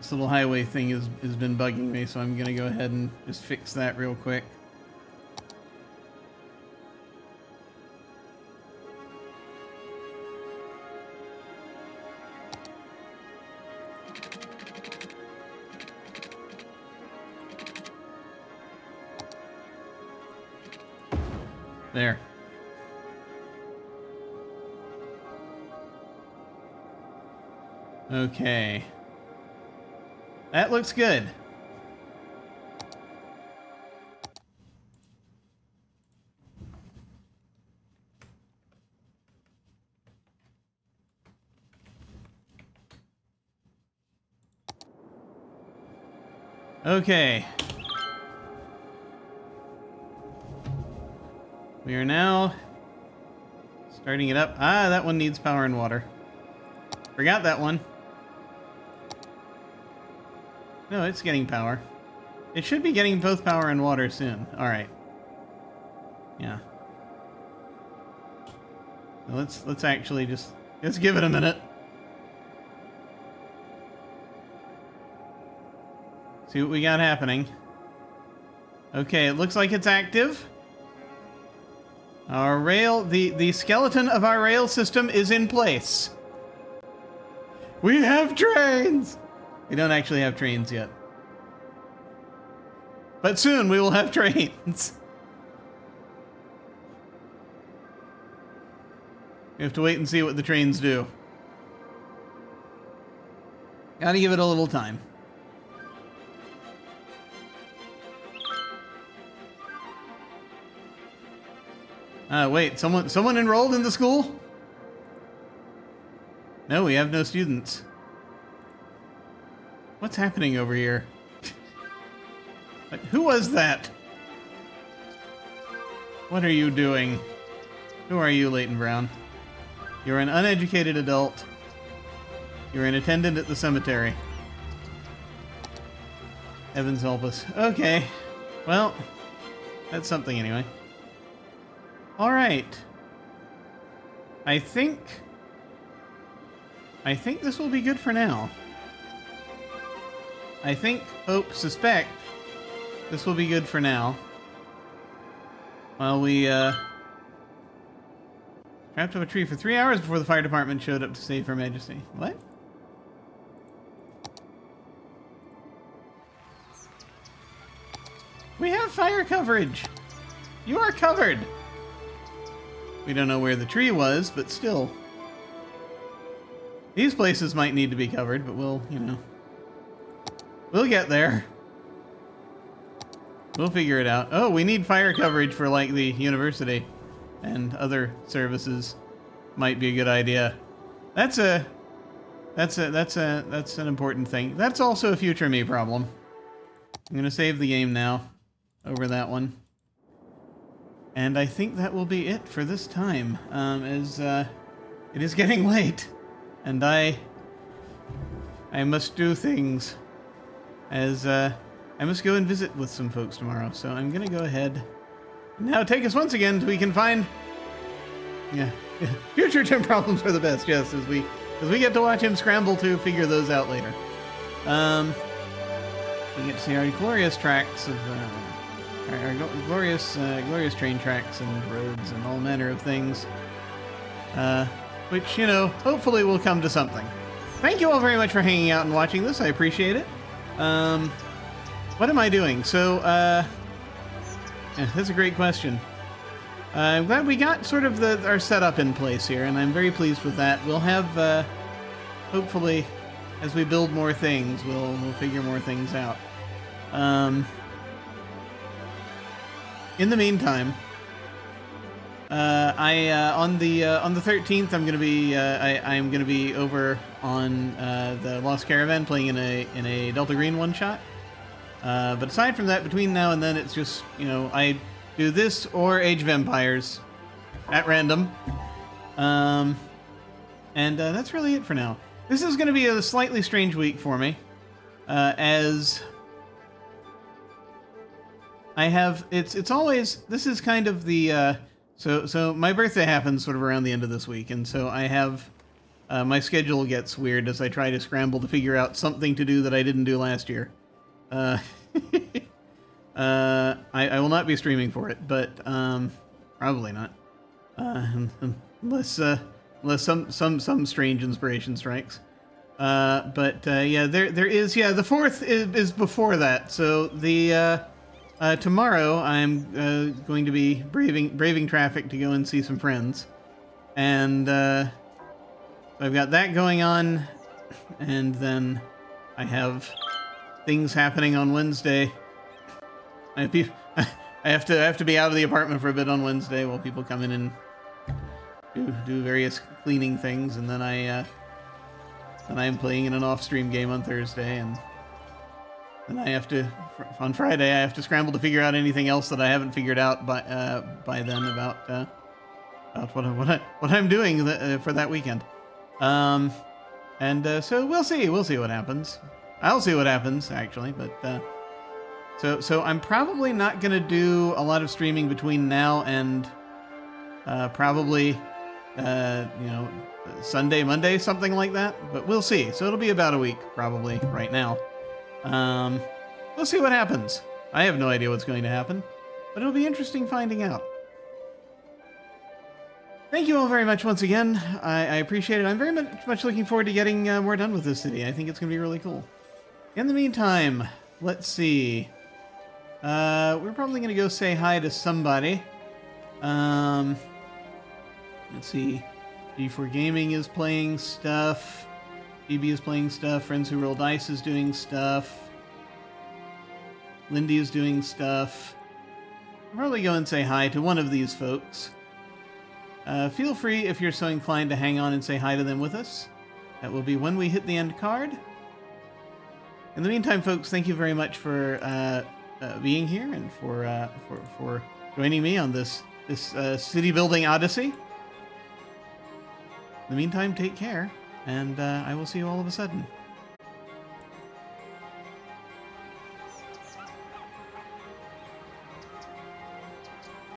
This little highway thing has been bugging me, so I'm gonna go ahead and just fix that real quick. There. Okay. That looks good. Okay. We are now starting it up. Ah, that one needs power and water. Forgot that one. No, it's getting power. It should be getting both power and water soon. Alright. Yeah. So let's actually just... let's give it a minute. See what we got happening. Okay, it looks like it's active. Our rail... the skeleton of our rail system is in place. We have trains! We don't actually have trains yet. But soon we will have trains. We have to wait and see what the trains do. Gotta give it a little time. Wait, someone enrolled in the school? No, we have no students. What's happening over here? Who was that? What are you doing? Who are you, Leighton Brown? You're an uneducated adult. You're an attendant at the cemetery. Heavens help us. Okay. Well, that's something anyway. Alright. I think this will be good for now. I suspect this will be good for now. While we, trapped up a tree for 3 hours before the fire department showed up to save Her Majesty. What? We have fire coverage! You are covered! We don't know where the tree was, but still. These places might need to be covered, but we'll, you know... we'll get there. We'll figure it out. Oh, we need fire coverage for, like, the university and other services. Might be a good idea. That's an important thing. That's also a future me problem. I'm gonna save the game now over that one. And I think that will be it for this time, as it is getting late, and I must do things, as I must go and visit with some folks tomorrow. So I'm gonna go ahead and now take us once again to we can find, yeah, future Tim problems are the best. Yes, as we get to watch him scramble to figure those out later. We get to see our glorious tracks of. Our glorious train tracks and roads and all manner of things, which, you know, hopefully will come to something. Thank you all very much for hanging out and watching this. I appreciate it. What am I doing? So, yeah, that's a great question. I'm glad we got sort of our setup in place here, and I'm very pleased with that. We'll have, hopefully, as we build more things, we'll figure more things out. In the meantime, on the 13th, I'm gonna be over on the Lost Caravan playing in a Delta Green one shot. But aside from that, between now and then, it's just, you know, I do this or Age of Empires at random, and that's really it for now. This is gonna be a slightly strange week for me, as I have, it's always, this is kind of the, so my birthday happens sort of around the end of this week, and so I have my schedule gets weird as I try to scramble to figure out something to do that I didn't do last year. I will not be streaming for it, but probably not, unless some strange inspiration strikes. Yeah, there is. Yeah, the 4th is before that. So the tomorrow I'm going to be braving traffic to go and see some friends, and I've got that going on, and then I have things happening on Wednesday. I have to be out of the apartment for a bit on Wednesday while people come in and do various cleaning things, and then I'm playing in an off-stream game on Thursday, and then I have to, on Friday, I have to scramble to figure out anything else that I haven't figured out by then about what I'm doing for that weekend. So we'll see what happens. I'll see what happens, actually, but so I'm probably not gonna do a lot of streaming between now and probably Sunday, Monday, something like that, but we'll see. So it'll be about a week probably right now. We'll see what happens. I have no idea what's going to happen, but it'll be interesting finding out. Thank you all very much once again. I appreciate it. I'm very much looking forward to getting more done with this city. I think it's going to be really cool. In the meantime, let's see. We're probably going to go say hi to somebody. Let's see. G4 Gaming is playing stuff. BB is playing stuff. Friends Who Roll Dice is doing stuff. Lindy is doing stuff. I'll probably go and say hi to one of these folks. Feel free, if you're so inclined, to hang on and say hi to them with us. That will be when we hit the end card. In the meantime, folks, thank you very much for being here and for joining me on this city building odyssey. In the meantime, take care, and I will see you all of a sudden.